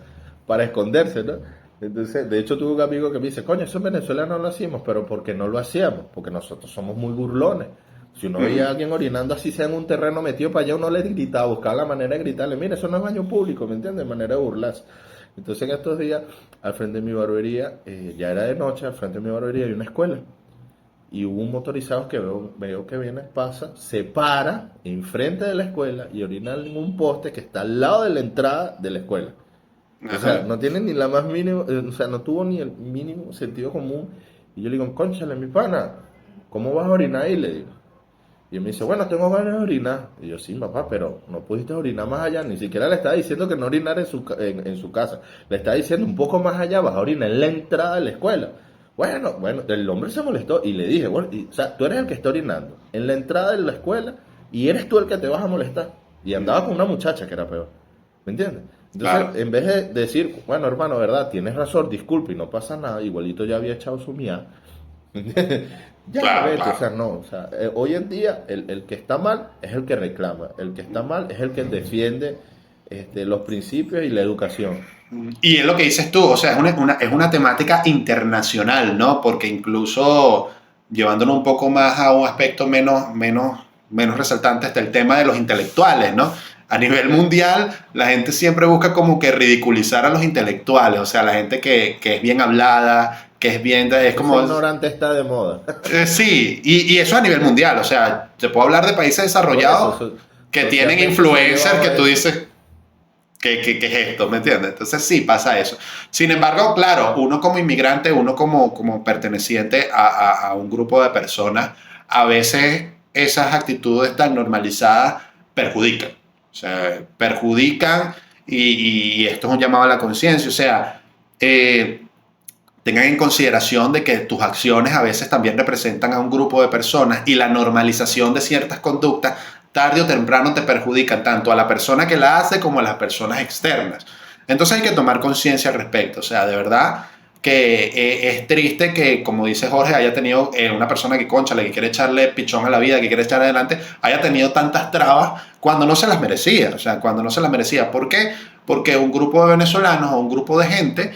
para esconderse, ¿no? Entonces, de hecho, tuve un amigo que me dice, coño, eso en Venezuela no lo hacíamos, pero ¿por qué no lo hacíamos? Porque nosotros somos muy burlones. Si uno veía a alguien orinando así sea en un terreno metido para allá, uno le gritaba, buscaba la manera de gritarle, mira, eso no es baño público, ¿me entiendes? Manera de burlarse. Entonces, en estos días, al frente de mi barbería, ya era de noche, al frente de mi barbería hay una escuela. Y hubo un motorizado que veo que viene, pasa, se para enfrente de la escuela y orina en un poste que está al lado de la entrada de la escuela. O sea, Ajá. no tiene ni la más mínima, o sea, no tuvo ni el mínimo sentido común. Y yo le digo, cónchale, mi pana, ¿cómo vas a orinar ahí? Le digo. Y él me dice, bueno, tengo ganas de orinar. Y yo, sí, papá, pero no pudiste orinar más allá. Ni siquiera le estaba diciendo que no orinara en su casa. Le estaba diciendo un poco más allá, vas a orinar en la entrada de la escuela. Bueno, el hombre se molestó y le dije, bueno, o sea, tú eres el que está orinando en la entrada de la escuela y eres tú el que te vas a molestar. Y andaba con una muchacha que era peor. ¿Me entiendes? Entonces, Claro. en vez de decir, bueno, hermano, verdad, tienes razón, disculpe y no pasa nada, igualito ya había echado su mía. Ya, Claro, vete, claro. o sea, no, o sea, hoy en día el que está mal es el que reclama, el que está mal es el que defiende los principios y la educación. Y es lo que dices tú, o sea, es una temática internacional, ¿no? Porque incluso llevándolo un poco más a un aspecto menos resaltante está el tema de los intelectuales, ¿no? A nivel mundial, la gente siempre busca como que ridiculizar a los intelectuales, o sea, la gente que es bien hablada, que es bien, es Ese como, ignorante está de moda. sí, y eso a nivel mundial, o sea, te puedo hablar de países Por desarrollados eso, que tienen socialmente se influencers que llevaba tú eso. dices, ¿qué es esto? ¿Me entiendes? Entonces sí, pasa eso. Sin embargo, claro, uno como inmigrante, uno como perteneciente a un grupo de personas, a veces esas actitudes tan normalizadas perjudican. O sea, perjudican y esto es un llamado a la conciencia. O sea, tengan en consideración de que tus acciones a veces también representan a un grupo de personas y la normalización de ciertas conductas tarde o temprano te perjudican tanto a la persona que la hace como a las personas externas. Entonces hay que tomar conciencia al respecto. O sea, de verdad que es triste que, como dice Jorge, haya tenido una persona que, cónchale, que quiere echarle pichón a la vida, que quiere echar adelante, haya tenido tantas trabas cuando no se las merecía. O sea, cuando no se las merecía. ¿Por qué? Porque un grupo de venezolanos o un grupo de gente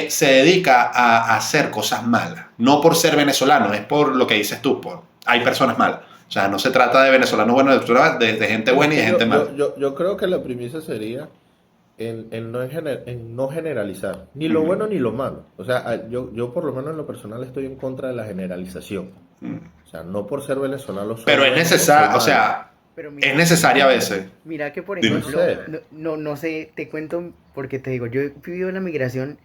se dedica a hacer cosas malas. No por ser venezolano, es por lo que dices tú, hay personas malas. O sea, no se trata de venezolanos buenos, de gente Pero es buena y que de gente mala. yo creo que la premisa sería en no generalizar, ni lo bueno ni lo malo. O sea, yo por lo menos en lo personal estoy en contra de la generalización. O sea, no por ser venezolano soy Pero es bueno o soy necesario, o malo. sea, Pero es necesaria a veces. mira que por Dime. ejemplo, No sé. no sé, te cuento porque te digo, yo he vivido la migración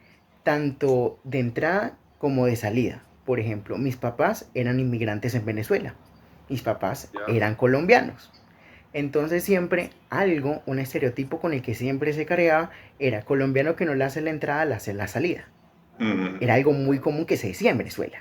tanto de entrada como de salida. Por ejemplo, mis papás eran inmigrantes en Venezuela, mis papás Ya. eran colombianos. Entonces siempre algo, un estereotipo con el que siempre se cargaba era colombiano que no le hace la entrada, le hace la salida. Era algo muy común que se decía en Venezuela.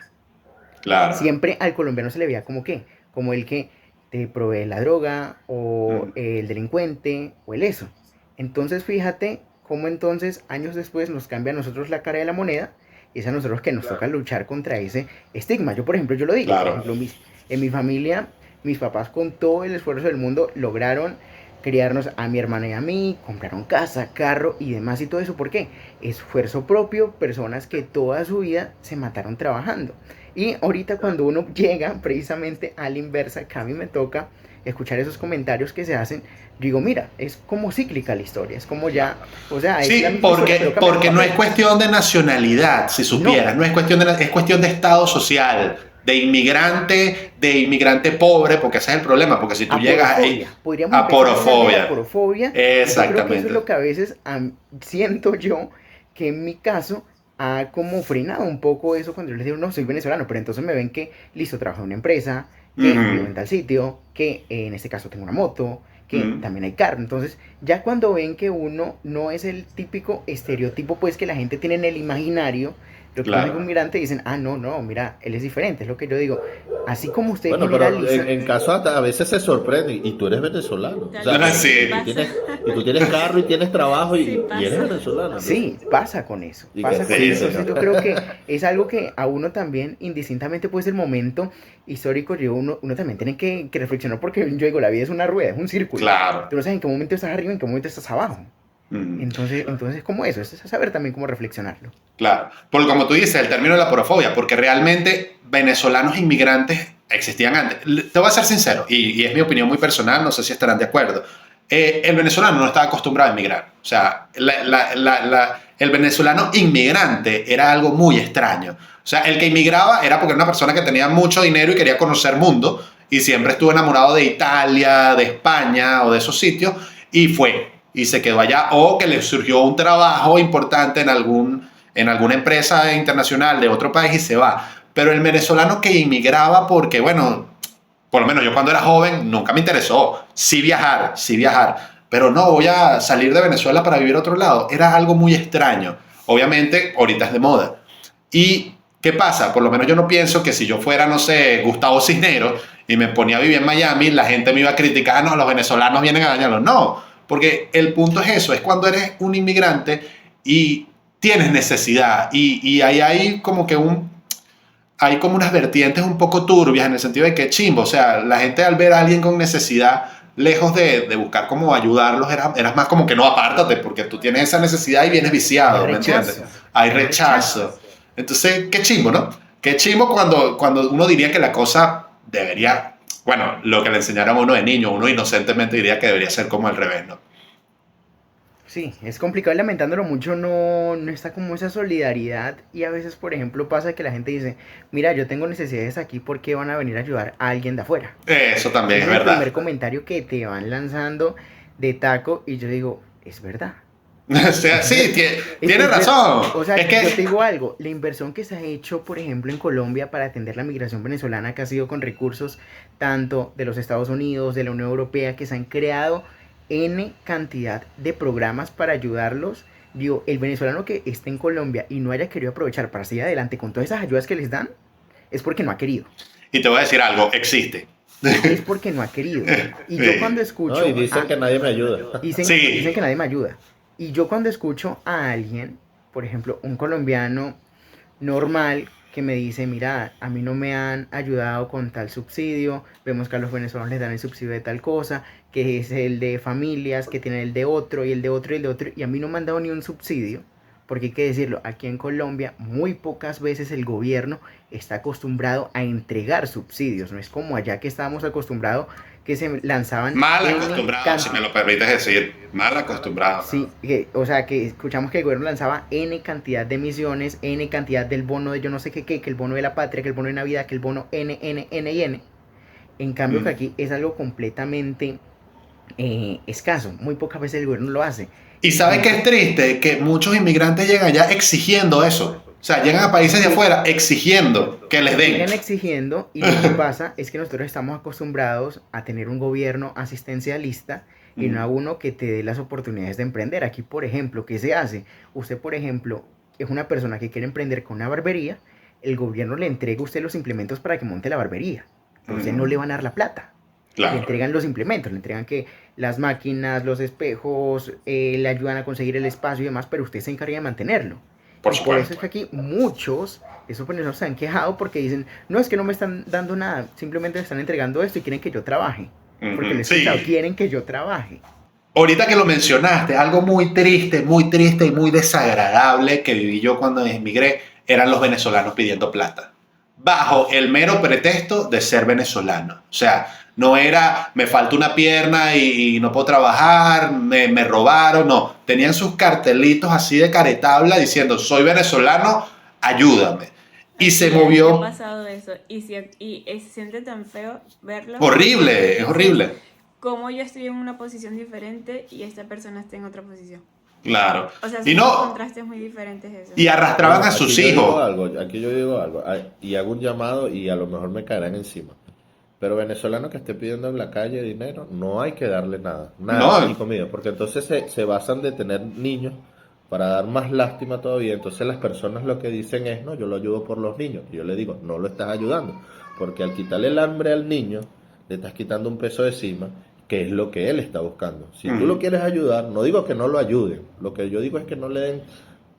Claro. Siempre al colombiano se le veía como qué, como el que te provee la droga o Mm. el delincuente o el eso. Entonces fíjate cómo entonces años después nos cambia a nosotros la cara de la moneda y es a nosotros que nos toca luchar contra ese estigma. Yo por ejemplo, yo lo digo, por Claro. ejemplo, en mi familia, mis papás con todo el esfuerzo del mundo lograron criarnos a mi hermana y a mí, compraron casa, carro y demás y todo eso. ¿Por qué? Esfuerzo propio, personas que toda su vida se mataron trabajando. Y ahorita cuando uno llega precisamente a la inversa, que a mí me toca escuchar esos comentarios que se hacen, digo, mira, es como cíclica la historia, es como ya, o sea, es la Sí, misma historia, pero cambia porque el no es papel. cuestión de nacionalidad, si supieras, no es cuestión es cuestión de estado social, de inmigrante pobre, porque ese es el problema, porque si tú llegas ahí, Aporofobia, podríamos empezar a hablar de aporofobia, aporofobia, y yo creo que eso es exactamente, lo que a veces siento yo que en mi caso ha como frenado un poco eso cuando yo les digo, no, soy venezolano, pero entonces me ven que, listo, trabajo en una empresa, que vivo en Ujú, tal sitio, que en este caso tengo una moto, que ujú, también hay carro. Entonces, ya cuando ven que uno no es el típico estereotipo, pues que la gente tiene en el imaginario, lo que pasa es que un claro. migrante dicen, ah, no, no, mira, él es diferente, es lo que yo digo. Así como usted Bueno, pero generaliza, en caso hasta a veces se sorprende y tú eres venezolano. O Tal sea, cual, Sí, sí y pasa. tú tienes carro y tienes trabajo Sí y eres pasa. venezolano, ¿no? sí, pasa con eso, Y que pasa con sí, eso. sí, Entonces señor. yo creo que es algo que a uno también, indistintamente pues del momento histórico, uno también tiene que reflexionar porque yo digo, la vida es una rueda, es un círculo. Claro. Tú no sabes en qué momento estás arriba, en qué momento estás abajo. Ujú. Entonces como eso, es saber también cómo reflexionarlo. Claro, porque como tú dices, el término de la porofobia, porque realmente venezolanos inmigrantes existían antes. Te voy a ser sincero, y es mi opinión muy personal, no sé si estarán de acuerdo. El venezolano no estaba acostumbrado a inmigrar. O sea, el venezolano inmigrante era algo muy extraño. O sea, el que inmigraba era porque era una persona que tenía mucho dinero y quería conocer mundo, y siempre estuvo enamorado de Italia, de España o de esos sitios, y fue, y se quedó allá, o que le surgió un trabajo importante en alguna empresa internacional de otro país y se va. Pero el venezolano que inmigraba porque, bueno, por lo menos yo cuando era joven nunca me interesó. Sí viajar, pero no voy a salir de Venezuela para vivir a otro lado. Era algo muy extraño. Obviamente, ahorita es de moda. ¿Y qué pasa? Por lo menos yo no pienso que si yo fuera, no sé, Gustavo Cisneros y me ponía a vivir en Miami, la gente me iba a criticar, no, los venezolanos vienen a dañarlos. No, porque el punto es eso, es cuando eres un inmigrante y tienes necesidad y ahí hay como que hay como unas vertientes un poco turbias en el sentido de que chimbo, o sea, la gente al ver a alguien con necesidad, lejos de buscar cómo ayudarlos, eras más como que no, apártate, porque tú tienes esa necesidad y vienes Hay viciado, ¿me entiendes? rechazo, Hay hay rechazo. rechazo. Entonces, qué chimbo, ¿no? Qué chimbo cuando uno diría que la cosa debería, bueno, lo que le enseñaron a uno de niño, uno inocentemente diría que debería ser como al revés, ¿no? Sí, es complicado y lamentándolo mucho, no está como esa solidaridad y a veces, por ejemplo, pasa que la gente dice, mira, yo tengo necesidades aquí, ¿por qué van a venir a ayudar a alguien de afuera? Eso también Ese es es el verdad. primer comentario que te van lanzando de taco y yo digo, es verdad. O sea, Es ver- sí, tiene ver- razón. o sea, Es yo te que, digo algo, la inversión que se ha hecho, por ejemplo, en Colombia para atender la migración venezolana, que ha sido con recursos tanto de los Estados Unidos, de la Unión Europea, que se han creado N cantidad de programas para ayudarlos. Digo, el venezolano que esté en Colombia y no haya querido aprovechar para seguir adelante con todas esas ayudas que les dan, es porque no ha querido. y te voy a decir algo, existe. Es porque no ha querido. Y yo Sí. cuando ¿no? Y escucho dicen que nadie me ayuda. dicen que Sí. nadie me ayuda. Y yo cuando escucho a alguien, por ejemplo, un colombiano normal que me dice, mira, a mí no me han ayudado con tal subsidio, vemos que a los venezolanos les dan el subsidio de tal cosa, que es el de familias, que tienen el de otro y el de otro y el de otro, y a mí no me han dado ni un subsidio, porque hay que decirlo, aquí en Colombia muy pocas veces el gobierno está acostumbrado a entregar subsidios, no es como allá que estábamos acostumbrados que se lanzaban Mal N acostumbrado, si me lo permites decir. Mal acostumbrado. Sí, o sea, que escuchamos que el gobierno lanzaba N cantidad de misiones, N cantidad del bono de yo no sé qué, que el bono de la patria, que el bono de Navidad, que el bono N, N, N y N. En cambio que aquí es algo completamente escaso. Muy pocas veces el gobierno lo hace. Y ¿sabes qué es triste? Que muchos inmigrantes llegan allá exigiendo eso. O sea, llegan a países de afuera exigiendo que les den. Llegan exigiendo y lo que pasa es que nosotros estamos acostumbrados a tener un gobierno asistencialista y no a uno que te dé las oportunidades de emprender. Aquí, por ejemplo, ¿qué se hace? Usted, por ejemplo, es una persona que quiere emprender con una barbería, el gobierno le entrega a usted los implementos para que monte la barbería. Pero usted no le van a dar la plata. Claro. Le entregan los implementos, le entregan que las máquinas, los espejos, le ayudan a conseguir el espacio y demás, pero usted se encarga de mantenerlo. Por eso es que aquí muchos de esos venezolanos se han quejado porque dicen, no, es que no me están dando nada, simplemente me están entregando esto y quieren que yo trabaje. Porque les he escuchado, quieren que yo trabaje. Ahorita que lo mencionaste, algo muy triste y muy desagradable que viví yo cuando emigré, eran los venezolanos pidiendo plata. Bajo el mero pretexto de ser venezolano. O sea, no era, me falta una pierna y no puedo trabajar, me robaron, no. Tenían sus cartelitos así de caretabla diciendo, soy venezolano, ayúdame. Y se movió. Me ha pasado eso. Y se siente tan feo verlo. Horrible, es horrible. Como yo estoy en una posición diferente y esta persona está en otra posición. Claro. O sea, y son no, contrastes muy diferentes esos. Y arrastraban a sus hijos. Aquí yo digo algo, y hago un llamado y a lo mejor me caerán encima. Pero venezolano que esté pidiendo en la calle dinero, no hay que darle nada ni comida, porque entonces se basan de tener niños para dar más lástima todavía. Entonces las personas lo que dicen es, no, yo lo ayudo por los niños. Y yo le digo, no lo estás ayudando, porque al quitarle el hambre al niño, le estás quitando un peso de encima, que es lo que él está buscando. Si tú lo quieres ayudar, no digo que no lo ayuden, lo que yo digo es que no le den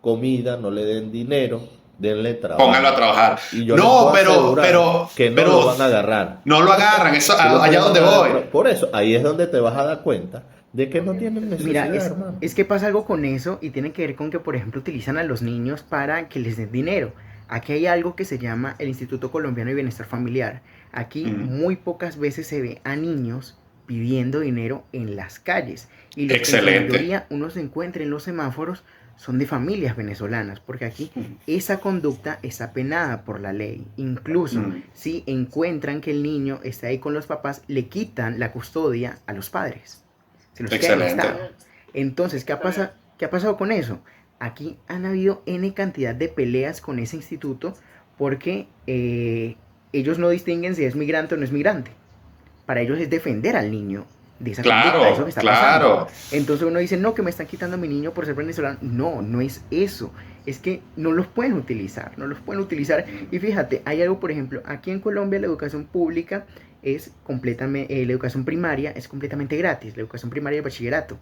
comida, no le den dinero, denle trabajo. Póngalo a trabajar. Y yo no, pero que no lo van a agarrar. No lo agarran, eso allá donde voy. Por eso, ahí es donde te vas a dar cuenta de que no tienen necesidad. Mira, es que pasa algo con eso y tiene que ver con que, por ejemplo, utilizan a los niños para que les den dinero. Aquí hay algo que se llama el Instituto Colombiano de Bienestar Familiar. Aquí muy pocas veces se ve a niños pidiendo dinero en las calles. Y los que en la mayoría uno se encuentra en los semáforos son de familias venezolanas, porque aquí esa conducta está penada por la ley. Incluso si encuentran que el niño está ahí con los papás, le quitan la custodia a los padres. Se los queda en el Estado. Entonces, ¿qué ha pasado con eso? Aquí han habido N cantidad de peleas con ese instituto porque ellos no distinguen si es migrante o no es migrante. Para ellos es defender al niño de esa conducta, de eso que está pasando. Entonces uno dice, no, que me están quitando a mi niño por ser venezolano. No, no es eso. Es que no los pueden utilizar, Y fíjate, hay algo, por ejemplo, aquí en Colombia la educación pública es completamente, la educación primaria es completamente gratis, la educación primaria y bachillerato.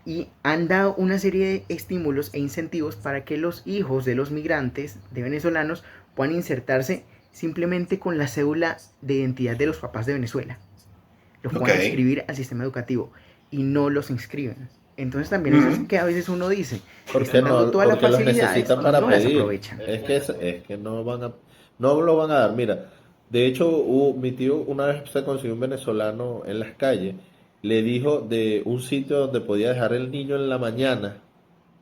Y han dado una serie de estímulos e incentivos para que los hijos de los migrantes, de venezolanos, puedan insertarse simplemente con la cédula de identidad de los papás de Venezuela. Los pueden inscribir al sistema educativo y no los inscriben. Entonces también eso es que a veces uno dice, porque no, todas las facilidades, los necesitan para no pedir. Es que no lo van a dar. Mira, de hecho, mi tío una vez se consiguió un venezolano en las calles, le dijo de un sitio donde podía dejar el niño en la mañana,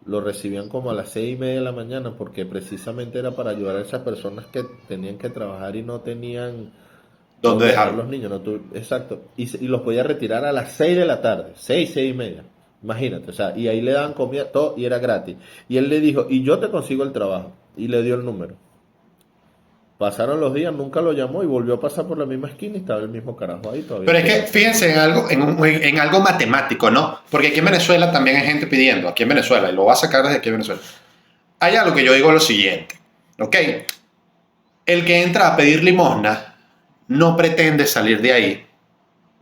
lo recibían como a las 6:30 de la mañana, porque precisamente era para ayudar a esas personas que tenían que trabajar y no tenían ¿dónde dejar los niños? Exacto. Y los podía retirar a las 6 de la tarde, 6:30. Imagínate, o sea, y ahí le daban comida, todo, y era gratis. Y él le dijo, y yo te consigo el trabajo. Y le dio el número. Pasaron los días, nunca lo llamó y volvió a pasar por la misma esquina y estaba el mismo carajo ahí todavía. Pero es que fíjense en algo matemático, ¿no? Porque aquí en Venezuela también hay gente pidiendo, aquí en Venezuela, y lo voy a sacar desde aquí en Venezuela. Hay algo que yo digo lo siguiente, ¿ok? El que entra a pedir limosna no pretende salir de ahí.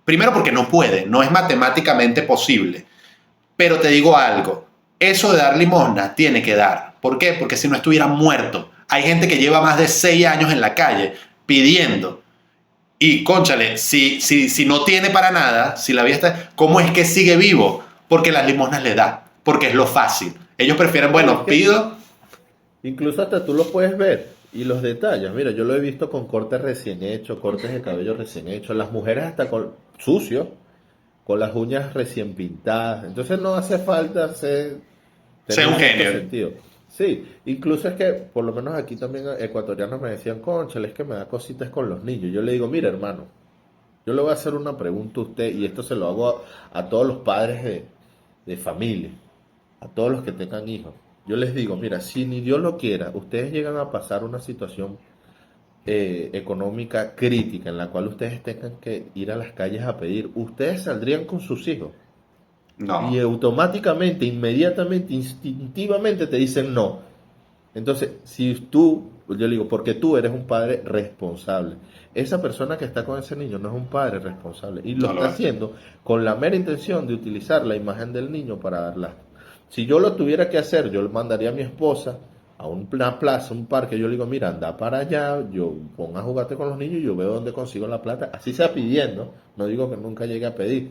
Primero porque no puede, no es matemáticamente posible. Pero te digo algo, eso de dar limosna tiene que dar. ¿Por qué? Porque si no estuviera muerto. Hay gente que lleva más de 6 años en la calle pidiendo. Y, cónchale, si no tiene para nada, si la vida está... ¿Cómo es que sigue vivo? Porque las limosnas le da, porque es lo fácil. Ellos prefieren, bueno, pido... Incluso hasta tú lo puedes ver. Y los detalles, mira, yo lo he visto con cortes recién hechos, cortes de cabello recién hechos, las mujeres hasta con sucios, con las uñas recién pintadas. Entonces no hace falta Sé tener un un sexto genio. sentido. Sí, incluso es que por lo menos aquí también ecuatorianos me decían, cónchale, es que me da cositas con los niños. Yo le digo, mira hermano, yo le voy a hacer una pregunta a usted y esto se lo hago a todos los padres de familia, a todos los que tengan hijos. Yo les digo, mira, si ni Dios lo quiera, ustedes llegan a pasar una situación económica crítica en la cual ustedes tengan que ir a las calles a pedir, ustedes saldrían con sus hijos y No. automáticamente, inmediatamente, instintivamente te dicen no. Entonces, si tú, yo le digo, porque tú eres un padre responsable, esa persona que está con ese niño no es un padre responsable y lo No está lo es. haciendo con la mera intención de utilizar la imagen del niño para darla. Si yo lo tuviera que hacer, yo le mandaría a mi esposa a una plaza, un parque, yo le digo, mira, anda para allá, yo ponga a jugarte con los niños y yo veo dónde consigo la plata, así sea pidiendo, no digo que nunca llegue a pedir,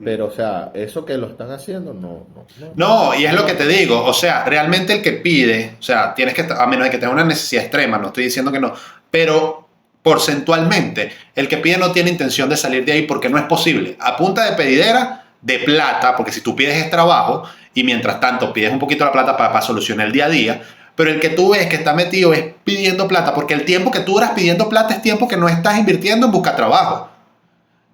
pero o sea, eso que lo están haciendo, No, y es no lo lo que te hacen. digo, o sea, realmente el que pide, o sea, tienes que, a menos de que tenga una necesidad extrema, no estoy diciendo que no, pero porcentualmente, el que pide no tiene intención de salir de ahí porque no es posible. A punta de pedidera, de plata, porque si tú pides es trabajo y mientras tanto pides un poquito la plata para solucionar el día a día, pero el que tú ves que está metido es pidiendo plata, porque el tiempo que tú duras pidiendo plata es tiempo que no estás invirtiendo en buscar trabajo.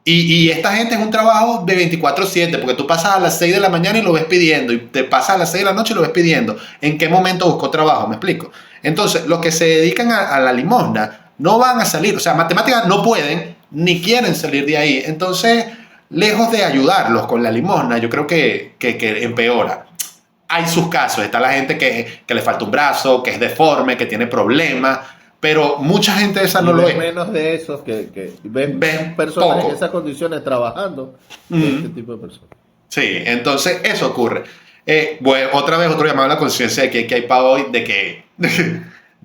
Y esta gente es un trabajo de 24/7, porque tú pasas a las 6 de la mañana y lo ves pidiendo, y te pasas a las 6 de la noche y lo ves pidiendo. ¿En qué momento buscó trabajo? ¿Me explico? Entonces, los que se dedican a la limosna no van a salir, o sea, matemáticas no pueden ni quieren salir de ahí. Entonces, lejos de ayudarlos con la limosna, yo creo que empeora. Hay sus casos, está la gente que le falta un brazo, que es deforme, que tiene problemas, pero mucha gente de esa Y no lo ves es. menos de esos que ven Ves personas en poco. esas condiciones trabajando que este Mm. tipo de personas. Sí, entonces eso ocurre. Bueno, otra vez otro llamado a la conciencia de que hay para hoy, de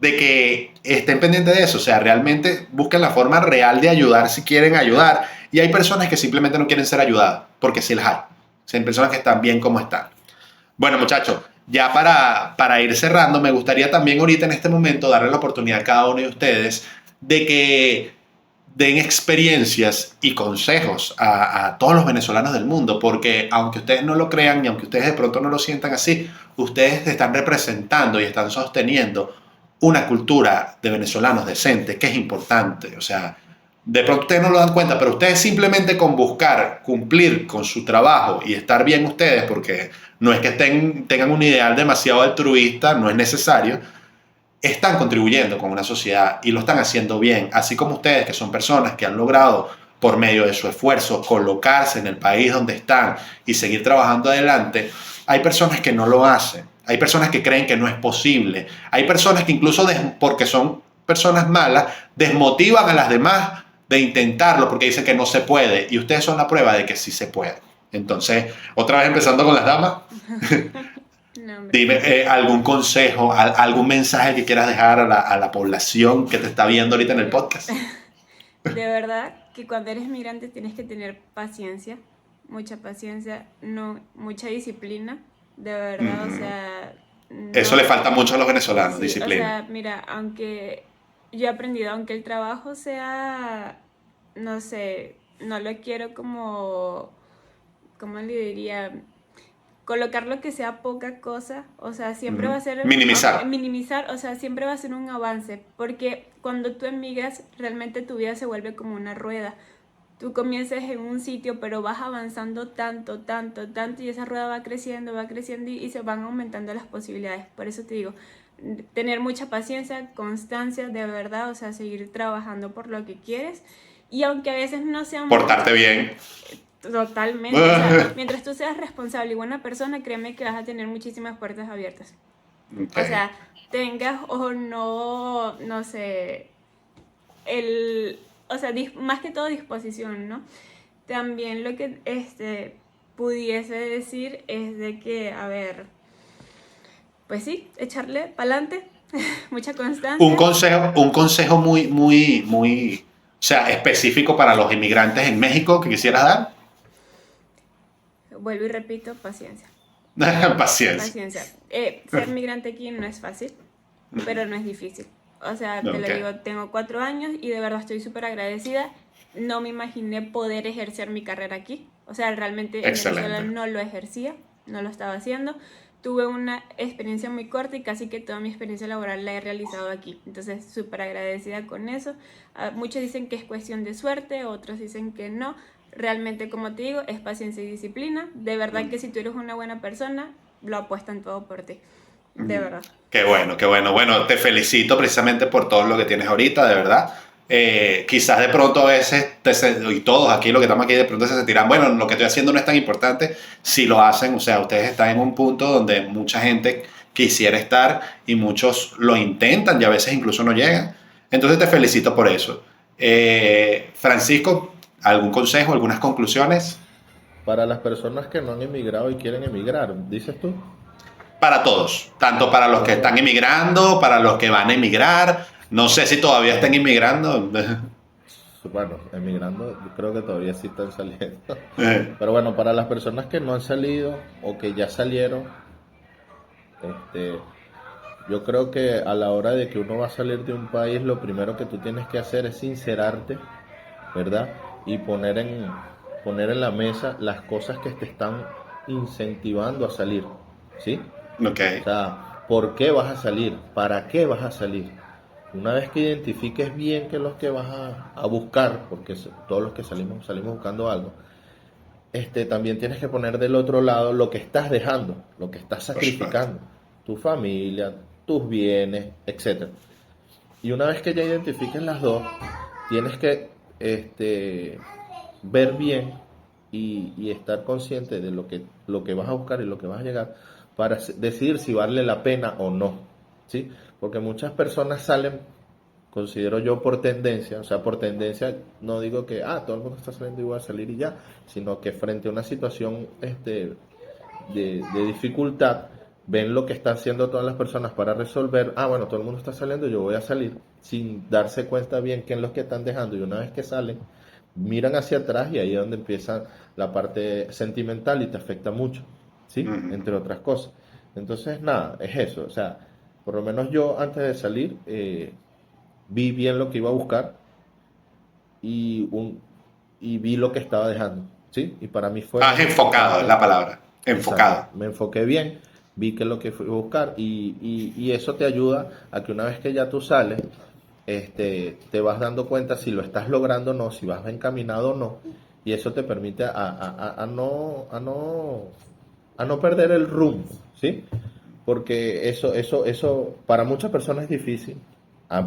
que estén pendientes de eso, o sea, realmente busquen la forma real de ayudar si quieren ayudar. Y hay personas que simplemente no quieren ser ayudadas, porque sí las hay. O sea, hay personas que están bien como están. Bueno, muchachos, ya para ir cerrando, me gustaría también ahorita en este momento darle la oportunidad a cada uno de ustedes de que den experiencias y consejos a todos los venezolanos del mundo, porque aunque ustedes no lo crean y aunque ustedes de pronto no lo sientan así, ustedes están representando y están sosteniendo una cultura de venezolanos decente, que es importante. O sea, de pronto ustedes no lo dan cuenta, pero ustedes simplemente con buscar cumplir con su trabajo y estar bien ustedes, porque no es que tengan un ideal demasiado altruista, no es necesario, están contribuyendo con una sociedad y lo están haciendo bien, así como ustedes, que son personas que han logrado por medio de su esfuerzo colocarse en el país donde están y seguir trabajando adelante. Hay personas que no lo hacen, hay personas que creen que no es posible, hay personas que incluso porque son personas malas desmotivan a las demás de intentarlo porque dicen que no se puede, y ustedes son la prueba de que sí se puede. Entonces, otra vez empezando con las damas, No, hombre. dime algún consejo, algún mensaje que quieras dejar a la población que te está viendo ahorita en el podcast. De verdad que cuando eres migrante tienes que tener paciencia, mucha paciencia, no, mucha disciplina, de verdad, o sea, Eso no, le falta mucho a los venezolanos, sí, o disciplina. sea, mira, aunque yo he aprendido, aunque el trabajo sea, no sé, no lo quiero como, ¿cómo le diría? Colocar lo que sea poca cosa, o sea, siempre va a ser, Minimizar. minimizar, o sea, siempre va a ser un avance, porque cuando tú emigras, realmente tu vida se vuelve como una rueda. Tú comienzas en un sitio, pero vas avanzando tanto, tanto, tanto, y esa rueda va creciendo y se van aumentando las posibilidades. Por eso te digo, tener mucha paciencia, constancia, de verdad, o sea, seguir trabajando por lo que quieres. Y aunque a veces no sean Portarte bien. totalmente, o sea, mientras tú seas responsable y buena persona, créeme que vas a tener muchísimas puertas abiertas. Ok. O sea, tengas o no, no sé, o sea, más que todo disposición, ¿no? También lo que pudiese decir es de que, a ver, pues sí, echarle para adelante, mucha constancia. Un consejo muy, o sea, específico para los inmigrantes en México que quisieras dar. Vuelvo y repito, paciencia. Paciencia. Paciencia. Ser migrante aquí no es fácil, pero no es difícil. O sea, te lo Ok. digo, tengo 4 años y de verdad estoy súper agradecida. No me imaginé poder ejercer mi carrera aquí. O sea, realmente en Venezuela Excelente. no lo ejercía, no lo estaba haciendo. Tuve una experiencia muy corta y casi que toda mi experiencia laboral la he realizado aquí. Entonces, súper agradecida con eso. Muchos dicen que es cuestión de suerte, otros dicen que no. Realmente, como te digo, es paciencia y disciplina. De verdad que si tú eres una buena persona, lo apuestan todo por ti. De verdad. Qué bueno, qué bueno. Bueno, te felicito precisamente por todo lo que tienes ahorita, de verdad. Quizás de pronto a veces, y todos aquí, lo que estamos aquí, de pronto se sentirán, bueno, lo que estoy haciendo no es tan importante. Si lo hacen, o sea, ustedes están en un punto donde mucha gente quisiera estar y muchos lo intentan y a veces incluso no llegan. Entonces te felicito por eso. Francisco, ¿algún consejo, algunas conclusiones? Para las personas que no han emigrado y quieren emigrar, dices tú. Para todos, tanto para los que Bueno, están emigrando, para los que van a emigrar. No sé si todavía están inmigrando. bueno, emigrando, yo creo que todavía sí están saliendo. Pero bueno, para las personas que no han salido o que ya salieron, este, yo creo que a la hora de que uno va a salir de un país, lo primero que tú tienes que hacer es sincerarte, ¿verdad? Y poner en la mesa las cosas que te están incentivando a salir, ¿sí? Ok, O sea, ¿por qué vas a salir? ¿Para qué vas a salir? Una vez que identifiques bien qué es lo que vas a buscar, porque todos los que salimos buscando algo, también tienes que poner del otro lado lo que estás dejando, lo que estás por supuesto. sacrificando, tu familia, tus bienes, etcétera. Y una vez que ya identifiques las dos, tienes que ver bien y estar consciente de lo que vas a buscar y lo que vas a llegar para decidir si vale la pena o no, ¿sí? Porque muchas personas salen, considero yo, por tendencia, o sea, por tendencia no digo que, todo el mundo está saliendo y voy a salir y ya, sino que frente a una situación de dificultad, ven lo que están haciendo todas las personas para resolver, bueno, todo el mundo está saliendo, yo voy a salir, sin darse cuenta bien qué es lo que están dejando, y una vez que salen, miran hacia atrás y ahí es donde empieza la parte sentimental y te afecta mucho, ¿sí? Ujú. Entre otras cosas. Entonces, nada, es eso, o sea, por lo menos yo antes de salir vi bien lo que iba a buscar y, y vi lo que estaba dejando, ¿sí? Y para mí fue Ah, más enfocado es importante. la palabra. Exacto, Enfocado. me enfoqué bien, vi que es lo que fui a buscar y eso te ayuda a que una vez que ya tú sales, te vas dando cuenta si lo estás logrando o no, si vas encaminado o no, y eso te permite a no perder el rumbo, ¿sí? Porque eso para muchas personas es difícil.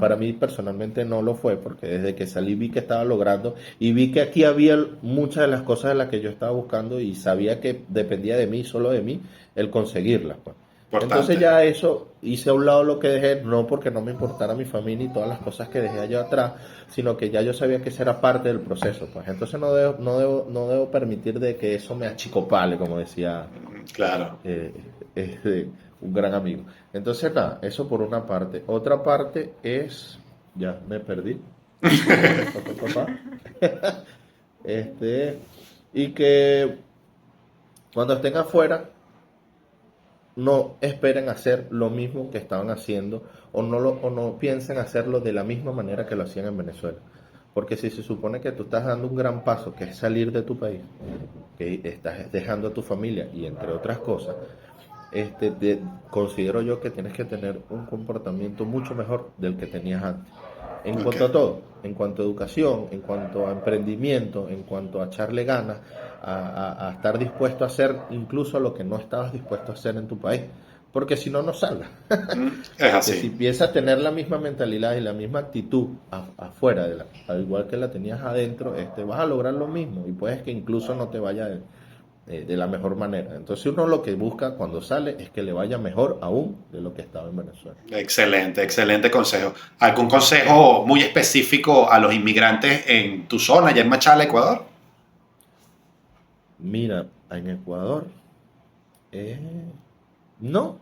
Para mí personalmente no lo fue, porque desde que salí vi que estaba logrando y vi que aquí había muchas de las cosas de las que yo estaba buscando y sabía que dependía de mí, solo de mí, el conseguirlas, pues. Entonces Importante. ya eso hice a un lado lo que dejé, no porque no me importara mi familia y todas las cosas que dejé allá atrás, sino que ya yo sabía que eso era parte del proceso, pues. Entonces no debo permitir de que eso me achicopale, como decía Claro. eh, un gran amigo. Entonces, nada, eso por una parte. Otra parte es, ya me perdí. Papá. Este, y que cuando estén afuera, no esperen hacer lo mismo que estaban haciendo o no piensen hacerlo de la misma manera que lo hacían en Venezuela. Porque si se supone que tú estás dando un gran paso, que es salir de tu país, que estás dejando a tu familia y entre otras cosas, considero yo que tienes que tener un comportamiento mucho mejor del que tenías antes. En Ok. cuanto a todo, en cuanto a educación, en cuanto a emprendimiento, en cuanto a echarle ganas, a estar dispuesto a hacer incluso lo que no estabas dispuesto a hacer en tu país, porque si no, no salgas. Es Que si así. empiezas a tener la misma mentalidad y la misma actitud afuera, al igual que la tenías adentro, vas a lograr lo mismo y puedes que incluso no te vaya de la mejor manera. Entonces uno lo que busca cuando sale es que le vaya mejor aún de lo que estaba en Venezuela. Excelente, excelente consejo. ¿Algún consejo muy específico a los inmigrantes en tu zona, allá en Machala, Ecuador? Mira, en Ecuador, eh, no,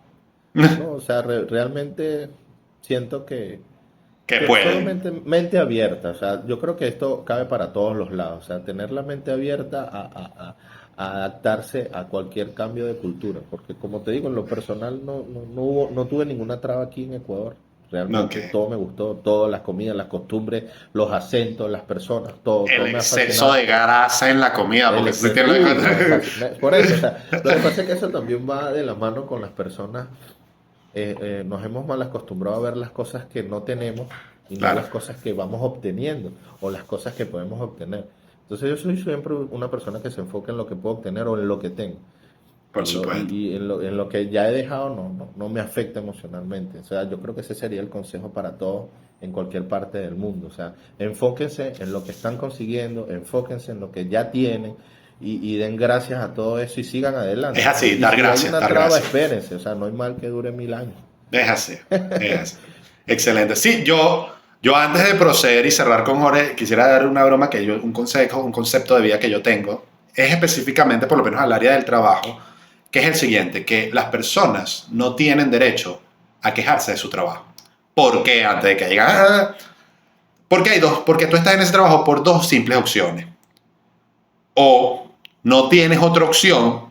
no, o sea, realmente siento Que que solo pueden. mente abierta, o sea, yo creo que esto cabe para todos los lados, o sea, tener la mente abierta a adaptarse a cualquier cambio de cultura, porque como te digo, en lo personal no tuve ninguna traba aquí en Ecuador, Realmente Ok. todo me gustó, todas las comidas, las costumbres, los acentos, las personas, todo El me ha exceso fascinado. de grasa en la comida, El porque si exceso, tiene uy, no, por eso, o sea, lo que pasa es que eso también va de la mano con las personas. Nos hemos mal acostumbrado a ver las cosas que no tenemos y no Claro, las cosas que vamos obteniendo o las cosas que podemos obtener. Entonces yo soy siempre una persona que se enfoca en lo que puedo obtener o en lo que tengo. por supuesto. Y en lo que ya he dejado no me afecta emocionalmente. O sea, yo creo que ese sería el consejo para todos en cualquier parte del mundo. O sea, enfóquense en lo que están consiguiendo, enfóquense en lo que ya tienen y den gracias a todo eso y sigan Es adelante. así, Y dar si hay gracias, una dar traba, gracias. espérense. O sea, no hay mal que dure 1000 años. Es así, es así. Excelente. Sí, yo antes de proceder y cerrar con Jorge, quisiera dar una broma que yo, un consejo, un concepto de vida que yo tengo, es específicamente, por lo menos al área del trabajo, que es el siguiente, que las personas no tienen derecho a quejarse de su trabajo. ¿Por qué? Antes de que digan, porque hay dos, porque tú estás en ese trabajo por dos simples opciones. O no tienes otra opción,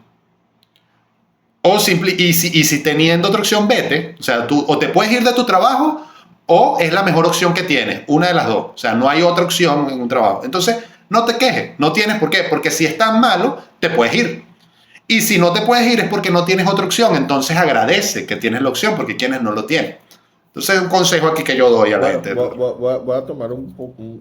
o simple, y si teniendo otra opción, vete. O sea, tú o te puedes ir de tu trabajo o es la mejor opción que tienes. Una de las dos. O sea, no hay otra opción en un trabajo. Entonces, no te quejes. No tienes por qué. Porque si es tan malo, te puedes ir. Y si no te puedes ir es porque no tienes otra opción. Entonces, agradece que tienes la opción porque quienes no lo tienen. Entonces, un consejo aquí que yo doy a la Bueno, gente. voy a tomar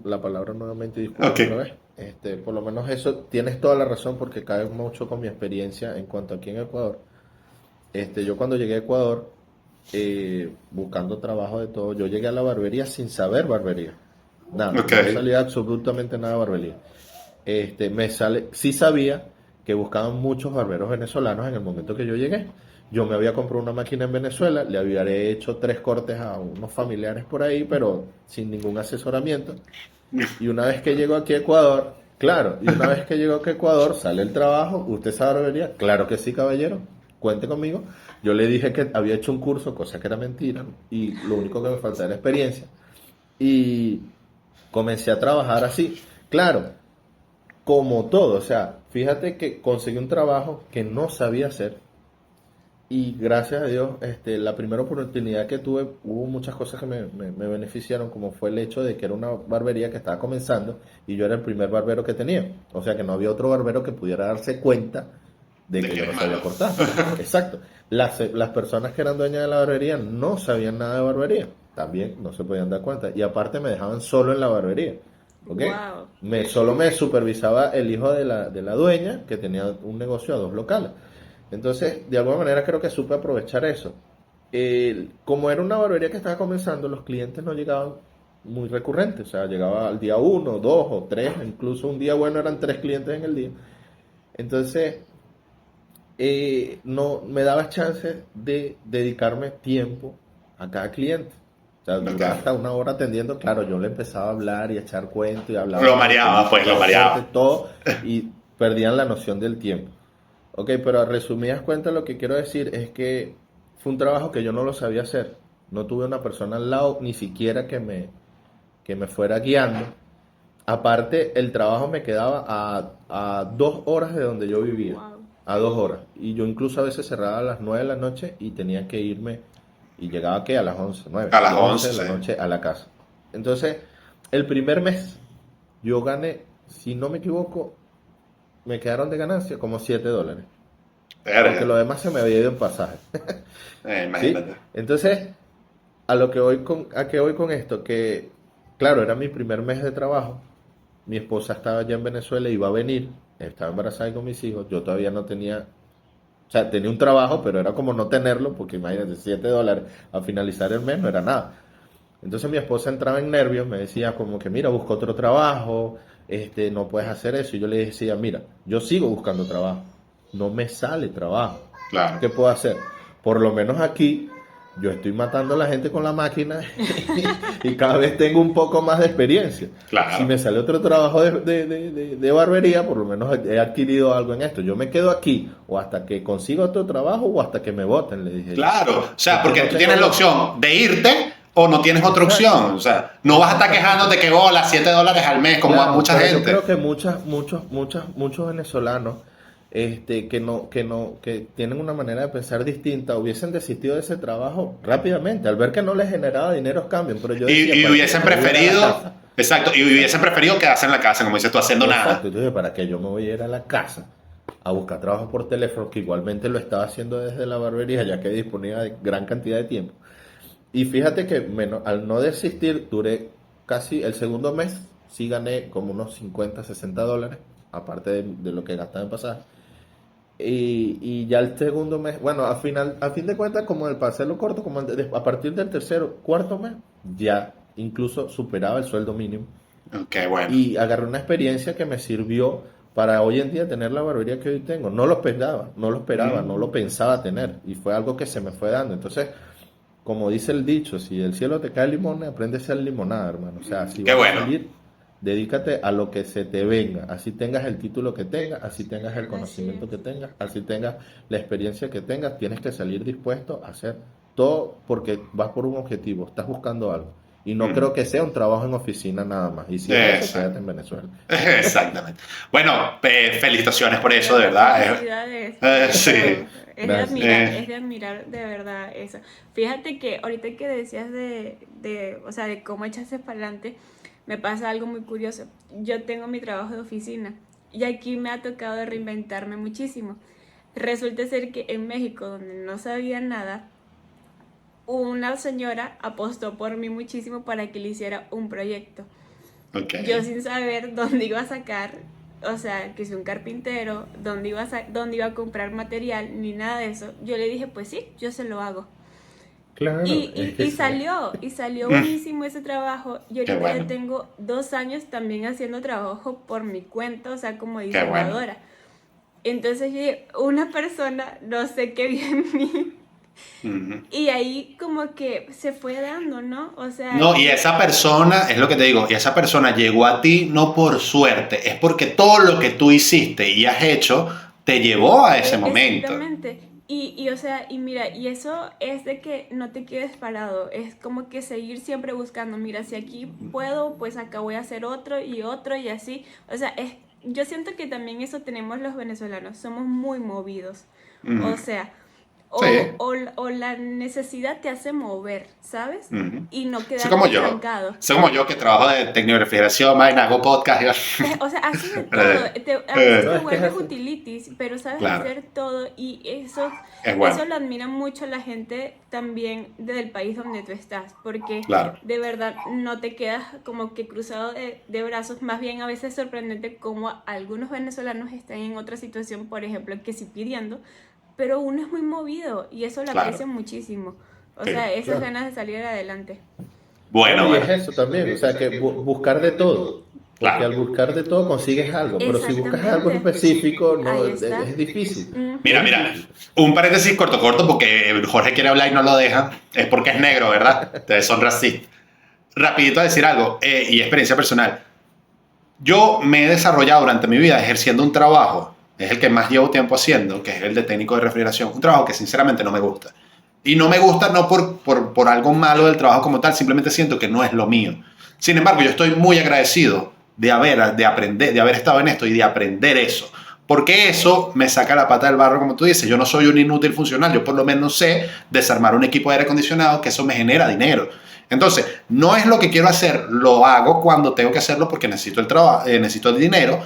la palabra nuevamente, Ok. disculpa otra vez. Por lo menos eso tienes toda la razón porque cae mucho con mi experiencia en cuanto aquí en Ecuador. Yo cuando llegué a Ecuador, buscando trabajo de todo, yo llegué a la barbería sin saber barbería. Nada, Ok. no salía absolutamente nada de barbería. Sí sabía que buscaban muchos barberos venezolanos en el momento que yo llegué. Yo me había comprado una máquina en Venezuela, le había hecho 3 cortes a unos familiares por ahí, pero sin ningún asesoramiento. Y una vez que llego aquí a Ecuador, claro, y una vez que llego aquí a Ecuador, sale el trabajo, ¿usted sabe barbería? Claro que sí, caballero, cuente conmigo. Yo le dije que había hecho un curso, cosa que era mentira, ¿no? Y lo único que me faltaba era experiencia. Y comencé a trabajar así. Claro, como todo, o sea, fíjate que conseguí un trabajo que no sabía hacer y gracias a Dios, la primera oportunidad que tuve, hubo muchas cosas que me beneficiaron, como fue el hecho de que era una barbería que estaba comenzando y yo era el primer barbero que tenía. O sea que no había otro barbero que pudiera darse cuenta de De que que yo no es sabía malo. cortar. Exacto. Las personas que eran dueñas de la barbería no sabían nada de barbería. También no se podían dar cuenta. Y aparte me dejaban solo en la barbería. ¿Ok? Wow. Solo me supervisaba el hijo de la dueña, que tenía un negocio a 2 locales. Entonces, de alguna manera creo que supe aprovechar eso. Como era una barbería que estaba comenzando, los clientes no llegaban muy recurrentes. O sea, llegaba al día 1, 2 o 3, incluso un día bueno eran 3 clientes en el día. Entonces, no me daba chance de dedicarme tiempo a cada cliente. O sea, Ok. duraba hasta 1 hora atendiendo. Claro, yo le empezaba a hablar y a echar cuentos y hablaba Lo de mareaba, pues, lo política, deporte, mareaba. todo, y perdían la noción del tiempo. Ok, pero a resumidas cuentas lo que quiero decir es que fue un trabajo que yo no lo sabía hacer. No tuve una persona al lado, ni siquiera que me fuera guiando. Aparte, el trabajo me quedaba a 2 horas de donde yo vivía, Wow. a 2 horas. Y yo incluso a veces cerraba a las 9 de la noche y tenía que irme, y llegaba ¿qué? A las 11 9 A las 11 11, de la sí. noche a la casa. Entonces, el primer mes yo gané, si no me equivoco, me quedaron de ganancia como $7. Porque lo Verga. demás se me había ido en pasaje. ¿Sí? Imagínate. Entonces, a qué voy con esto, que claro, era mi primer mes de trabajo, mi esposa estaba ya en Venezuela, iba a venir, estaba embarazada y con mis hijos, yo todavía no tenía, o sea, tenía un trabajo, pero era como no tenerlo, porque imagínate, $7 al finalizar el mes no era nada. Entonces mi esposa entraba en nervios, me decía como que mira, busca otro trabajo, no puedes hacer eso. Y yo le decía, mira, yo sigo buscando trabajo, no me sale trabajo. Claro. ¿Qué puedo hacer? Por lo menos aquí yo estoy matando a la gente con la máquina y cada vez tengo un poco más de experiencia. Claro. Si me sale otro trabajo de barbería, por lo menos he adquirido algo en esto. Yo me quedo aquí o hasta que consiga otro trabajo o hasta que me voten, le dije yo. Claro, o sea, porque no tú tengo tienes la otra. opción de irte o no tienes otra Exacto. opción. O sea, no vas a estar quejándote que $7 al mes, como a Claro, mucha pero yo gente. creo que muchos venezolanos que tienen una manera de pensar distinta, hubiesen desistido de ese trabajo rápidamente, al ver que no les generaba dinero, cambian. Pero yo decía, Y ¿para qué hubiesen yo me voy a ir a la preferido, casa? exacto, y hubiesen preferido quedarse en la casa, como dices tú, haciendo Exacto, nada. entonces, ¿para qué yo me voy a ir a la casa a buscar trabajo por teléfono, que igualmente lo estaba haciendo desde la barbería, ya que disponía de gran cantidad de tiempo? Y fíjate que al no desistir, duré casi el segundo mes, sí gané como unos 50, $60, aparte de lo que gastaba en pasaje. Y ya el segundo mes, bueno, a fin de cuentas, como el paseo corto, como a partir del tercero, cuarto mes, ya incluso superaba el sueldo mínimo. Ok, bueno. Y agarré una experiencia que me sirvió para hoy en día tener la barbería que hoy tengo. No lo esperaba, no lo pensaba tener. Y fue algo que se me fue dando. Entonces, como dice el dicho, si del cielo te cae limón, aprende a ser limonada, hermano. O sea, si Qué vas bueno. a salir, dedícate a lo que se te venga. Así tengas el título que tengas, así tengas el conocimiento que tengas, así tengas la experiencia que tengas, tienes que salir dispuesto a hacer todo porque vas por un objetivo, estás buscando algo. Y no creo que sea un trabajo en oficina nada más. Y si es eso, Exacto. quédate en Venezuela. Exactamente. Bueno, felicitaciones por eso, de verdad. Felicidades. Sí. Es de Gracias. admirar, es de admirar de verdad eso. Fíjate que ahorita que decías o sea, de cómo echaste para adelante, me pasa algo muy curioso. Yo tengo mi trabajo de oficina y aquí me ha tocado reinventarme muchísimo. Resulta ser que en México, donde no sabía nada, una señora apostó por mí muchísimo para que le hiciera un proyecto. Ok. Yo sin saber dónde iba a sacar, o sea, que si un carpintero, dónde iba a comprar material, ni nada de eso, yo le dije, pues sí, yo se lo hago. Claro, es que Y sí. salió buenísimo ese trabajo. Y ahorita bueno. ya tengo 2 años también haciendo trabajo por mi cuenta, o sea, como bueno. diseñadora. Entonces yo dije, una persona, no sé qué vi en mí. Ujú. Y ahí como que se fue dando, ¿no? O sea, No, y esa persona, es lo que te digo, y esa persona llegó a ti no por suerte, es porque todo lo que tú hiciste y has hecho te llevó a ese momento. exactamente. O sea, y mira, y eso es de que no te quedes parado, es como que seguir siempre buscando, mira, si aquí puedo, pues acá voy a hacer otro y así. O sea, yo siento que también eso tenemos los venezolanos, somos muy movidos. Ujú. O sea, Sí. o la necesidad te hace mover, ¿sabes? Ujú. Y no Soy quedarte como yo. estancado. Soy como yo que trabajo de técnico de refrigeración, vaina, hago podcast. O sea, haces de Pero, todo. A veces No, te es que es vuelves así. utilitis, pero sabes Claro. hacer todo y Es bueno. eso lo admira mucho la gente también del país donde tú estás, porque Claro. de verdad no te quedas como que cruzado de brazos, más bien a veces es sorprendente como algunos venezolanos están en otra situación, por ejemplo, que sí pidiendo, pero uno es muy movido y eso lo Claro. aprecio muchísimo. O Sí, sea, esas claro. ganas de salir adelante. Bueno, Y es bueno. eso también, o sea, que buscar de todo. Porque Claro. al buscar de todo consigues algo, pero si buscas algo Exactamente. específico, no, Ahí es, está. es difícil. Mira, Es mira, difícil. un paréntesis corto, porque Jorge quiere hablar y no lo deja. Es porque es negro, ¿verdad? Ustedes son racistas. Rapidito a decir algo, y experiencia personal. Yo me he desarrollado durante mi vida ejerciendo un trabajo, es el que más llevo tiempo haciendo, que es el de técnico de refrigeración. Un trabajo que sinceramente no me gusta. Y no me gusta no por algo malo del trabajo como tal, simplemente siento que no es lo mío. Sin embargo, yo estoy muy agradecido de aprender, de haber estado en esto y de aprender eso. Porque eso me saca la pata del barro, como tú dices. Yo no soy un inútil funcional, yo por lo menos sé desarmar un equipo de aire acondicionado, que eso me genera dinero. Entonces, no es lo que quiero hacer, lo hago cuando tengo que hacerlo porque necesito el trabajo, necesito el dinero,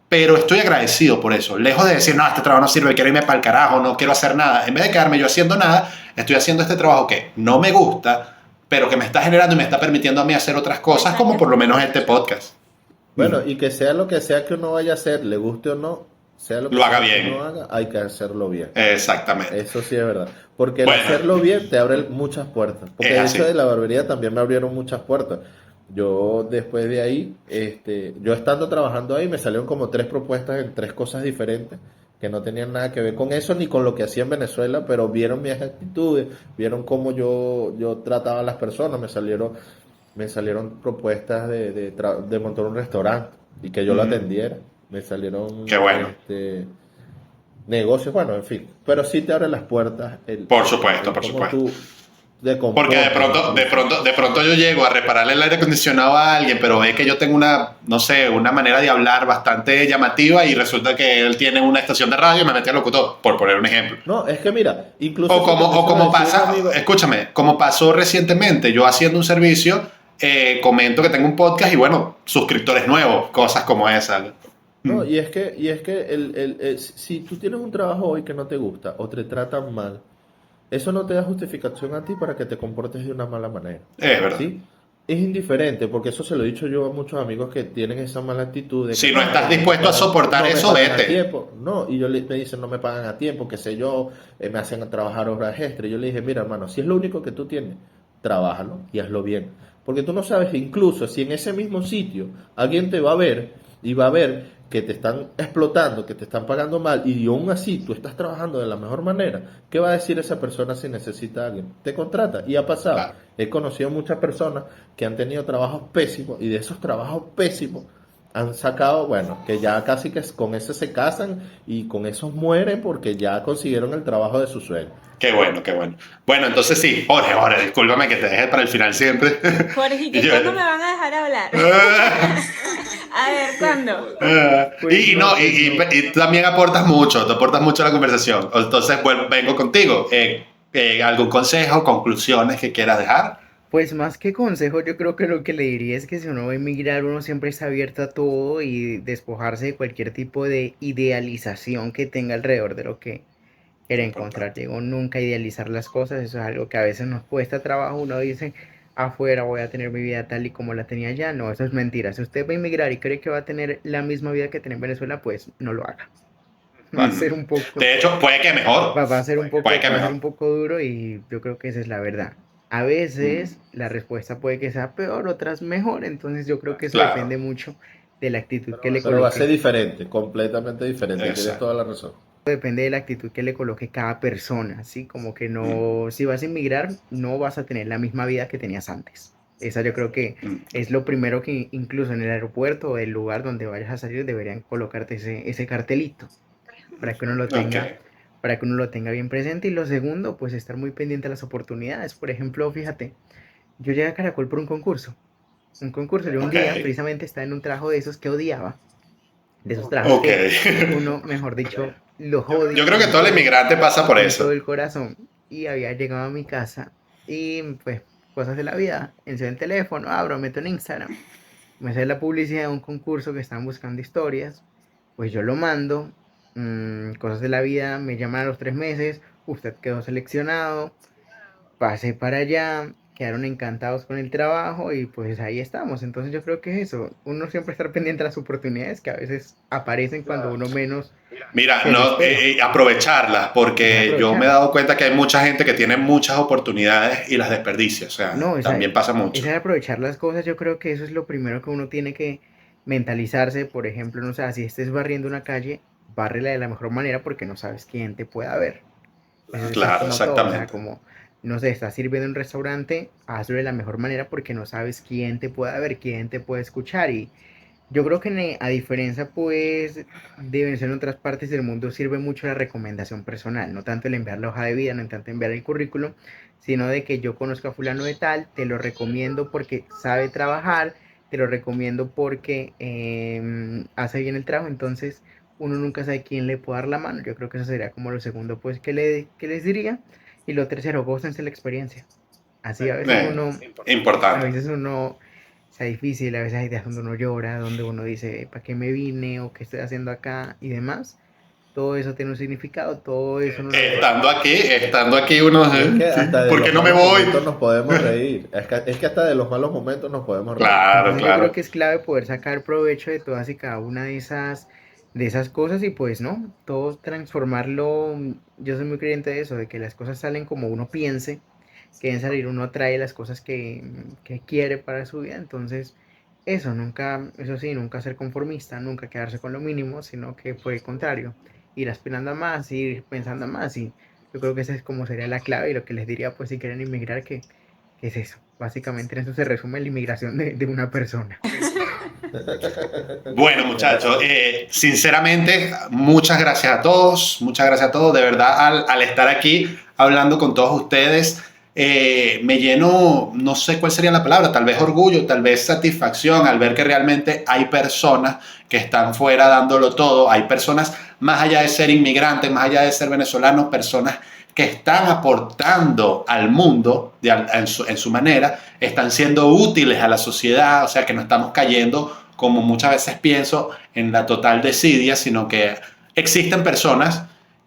pero estoy agradecido por eso. Lejos de decir, no, este trabajo no sirve, quiero irme para el carajo, no quiero hacer nada. En vez de quedarme yo haciendo nada, estoy haciendo este trabajo que no me gusta, pero que me está generando y me está permitiendo a mí hacer otras cosas, como por lo menos este podcast. Bueno, y que sea lo que sea que uno vaya a hacer, le guste o no, sea lo que Lo haga sea que bien. uno haga, hay que hacerlo bien. Exactamente. Eso sí es verdad. Porque el Bueno. hacerlo bien te abre muchas puertas. Porque Es de así. hecho de la barbería también me abrieron muchas puertas. Yo después de ahí, yo estando trabajando ahí, me salieron como 3 propuestas en 3 cosas diferentes que no tenían nada que ver con eso ni con lo que hacía en Venezuela, pero vieron mis actitudes, vieron cómo yo trataba a las personas, me salieron propuestas de montar un restaurante y que yo lo atendiera. Me salieron Qué bueno. negocios, bueno, en fin. Pero sí te abre las puertas. Por supuesto, por cómo supuesto. tú Porque de pronto yo llego a repararle el aire acondicionado a alguien, pero ve que yo tengo una, no sé, una manera de hablar bastante llamativa y resulta que él tiene una estación de radio y me mete al locutor, por poner un ejemplo. No, es que mira, incluso... O como pasa, escúchame, como pasó recientemente, yo haciendo un servicio, comento que tengo un podcast y bueno, suscriptores nuevos, cosas como esas. No, y es que si tú tienes un trabajo hoy que no te gusta o te tratan mal, eso no te da justificación a ti para que te comportes de una mala manera. Es verdad. ¿Sí? Es indiferente, porque eso se lo he dicho yo a muchos amigos que tienen esa mala actitud. De si que no estás dispuesto a soportar eso, vete. No, y me dicen, no me pagan a tiempo, qué sé yo, me hacen trabajar horas extra. Y yo le dije, mira hermano, si es lo único que tú tienes, trabájalo y hazlo bien. Porque tú no sabes incluso si en ese mismo sitio alguien te va a ver y va a ver que te están explotando, que te están pagando mal y aún así tú estás trabajando de la mejor manera, ¿qué va a decir esa persona si necesita a alguien? Te contrata. Y ha pasado. Claro. He conocido muchas personas que han tenido trabajos pésimos y de esos trabajos pésimos han sacado, bueno, que ya casi que con ese se casan y con esos mueren porque ya consiguieron el trabajo de su sueño. Qué bueno, qué bueno. Bueno, entonces sí, Jorge, discúlpame que te deje para el final siempre. Jorge, ¿cuándo me van a dejar hablar? A ver, ¿cuándo? Y también aportas mucho a la conversación. Entonces, bueno, vengo contigo. ¿Algún consejo, conclusiones que quieras dejar? Pues más que consejo, yo creo que lo que le diría es que si uno va a emigrar, uno siempre está abierto a todo y despojarse de cualquier tipo de idealización que tenga alrededor de lo que quiere encontrar. Digo, nunca idealizar las cosas, eso es algo que a veces nos cuesta trabajo. Uno dice, afuera voy a tener mi vida tal y como la tenía allá. No, eso es mentira. Si usted va a emigrar y cree que va a tener la misma vida que tiene en Venezuela, pues no lo haga. Va a ser un poco... De hecho, puede que mejor. Va a ser un poco duro y yo creo que esa es la verdad. A veces la respuesta puede que sea peor, otras mejor, entonces yo creo que eso depende mucho de la actitud que le coloque. Pero va a ser diferente, completamente diferente, tienes toda la razón. Depende de la actitud que le coloque cada persona, ¿sí? Como que no, si vas a inmigrar, no vas a tener la misma vida que tenías antes. Esa yo creo que es lo primero que incluso en el aeropuerto o el lugar donde vayas a salir deberían colocarte ese cartelito para que uno lo tenga. Para que uno lo tenga bien presente. Y lo segundo, pues estar muy pendiente a las oportunidades. Por ejemplo, fíjate, yo llegué a Caracol por un concurso. Yo un día precisamente estaba en un trabajo de esos que odiaba. De esos trabajos que uno, mejor dicho, los odia. Yo creo que todo el inmigrante pasa por eso. Todo el corazón. Y había llegado a mi casa y pues cosas de la vida. Enciendo el teléfono, abro, meto en Instagram. Me sale la publicidad de un concurso que estaban buscando historias. Pues yo lo mando. Cosas de la vida, me llaman a los 3 meses, usted quedó seleccionado, pasé para allá, quedaron encantados con el trabajo y pues ahí estamos. Entonces yo creo que es eso, uno siempre estar pendiente de las oportunidades que a veces aparecen cuando uno menos... Mira, aprovecharlas, porque yo me he dado cuenta que hay mucha gente que tiene muchas oportunidades y las desperdicia, o sea, también pasa mucho. Esa de aprovechar las cosas, yo creo que eso es lo primero que uno tiene que mentalizarse. Por ejemplo, no sé, si estés barriendo una calle, bárrela de la mejor manera porque no sabes quién te pueda ver. Claro, exactamente. O sea, como, no sé, estás sirviendo en un restaurante, hazlo de la mejor manera porque no sabes quién te pueda ver, quién te puede escuchar. Y yo creo que a diferencia, pues, de vencer en otras partes del mundo, sirve mucho la recomendación personal. No tanto el enviar la hoja de vida, no tanto enviar el currículum, sino de que yo conozco a fulano de tal, te lo recomiendo porque sabe trabajar, te lo recomiendo porque hace bien el trabajo. Entonces uno nunca sabe quién le puede dar la mano. Yo creo que eso sería como lo segundo, pues, que les diría. Y lo tercero, gócense la experiencia. Así a veces importante. A veces uno, sea difícil, a veces hay días donde uno llora, donde uno dice, ¿para qué me vine? ¿O qué estoy haciendo acá? Y demás. Todo eso tiene un significado, todo eso... Estando aquí uno... ¿Por qué no me voy? Nos podemos reír. Es que hasta de los malos momentos nos podemos reír. Claro. Yo creo que es clave poder sacar provecho de todas y cada una de esas cosas y pues no, todo transformarlo. Yo soy muy creyente de eso, de que las cosas salen como uno piense, que deben salir, uno trae las cosas que quiere para su vida. Entonces eso sí, nunca ser conformista, nunca quedarse con lo mínimo, sino que por el contrario, ir aspirando a más, ir pensando a más. Y yo creo que esa es como sería la clave y lo que les diría, pues, si quieren inmigrar, que es eso. Básicamente en eso se resume la inmigración de una persona. Bueno, muchachos, sinceramente, muchas gracias a todos, de verdad, al estar aquí hablando con todos ustedes. me lleno, no sé cuál sería la palabra, tal vez orgullo, tal vez satisfacción al ver que realmente hay personas que están fuera dándolo todo, hay personas más allá de ser inmigrantes, más allá de ser venezolanos, personas que están aportando al mundo en su manera, están siendo útiles a la sociedad, o sea que no estamos cayendo, como muchas veces pienso, en la total desidia, sino que existen personas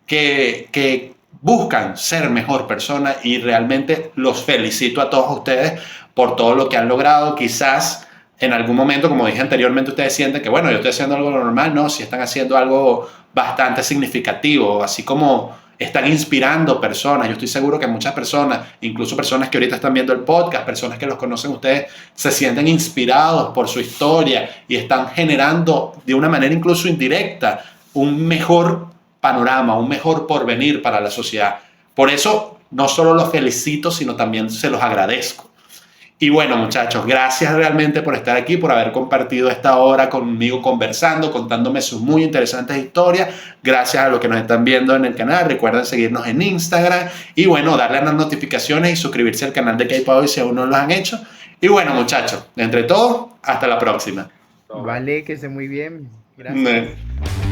que buscan ser mejor persona y realmente los felicito a todos ustedes por todo lo que han logrado. Quizás en algún momento, como dije anteriormente, ustedes sienten que, bueno, yo estoy haciendo algo normal, no, si están haciendo algo bastante significativo, así como están inspirando personas. Yo estoy seguro que muchas personas, incluso personas que ahorita están viendo el podcast, personas que los conocen ustedes, se sienten inspirados por su historia y están generando de una manera incluso indirecta un mejor panorama, un mejor porvenir para la sociedad. Por eso no solo los felicito, sino también se los agradezco. Y bueno, muchachos, gracias realmente por estar aquí, por haber compartido esta hora conmigo conversando, contándome sus muy interesantes historias. Gracias a los que nos están viendo en el canal. Recuerden seguirnos en Instagram y bueno, darle a las notificaciones y suscribirse al canal de K-Power si aún no lo han hecho. Y bueno, muchachos, entre todos, hasta la próxima. Vale, que esté muy bien. Gracias.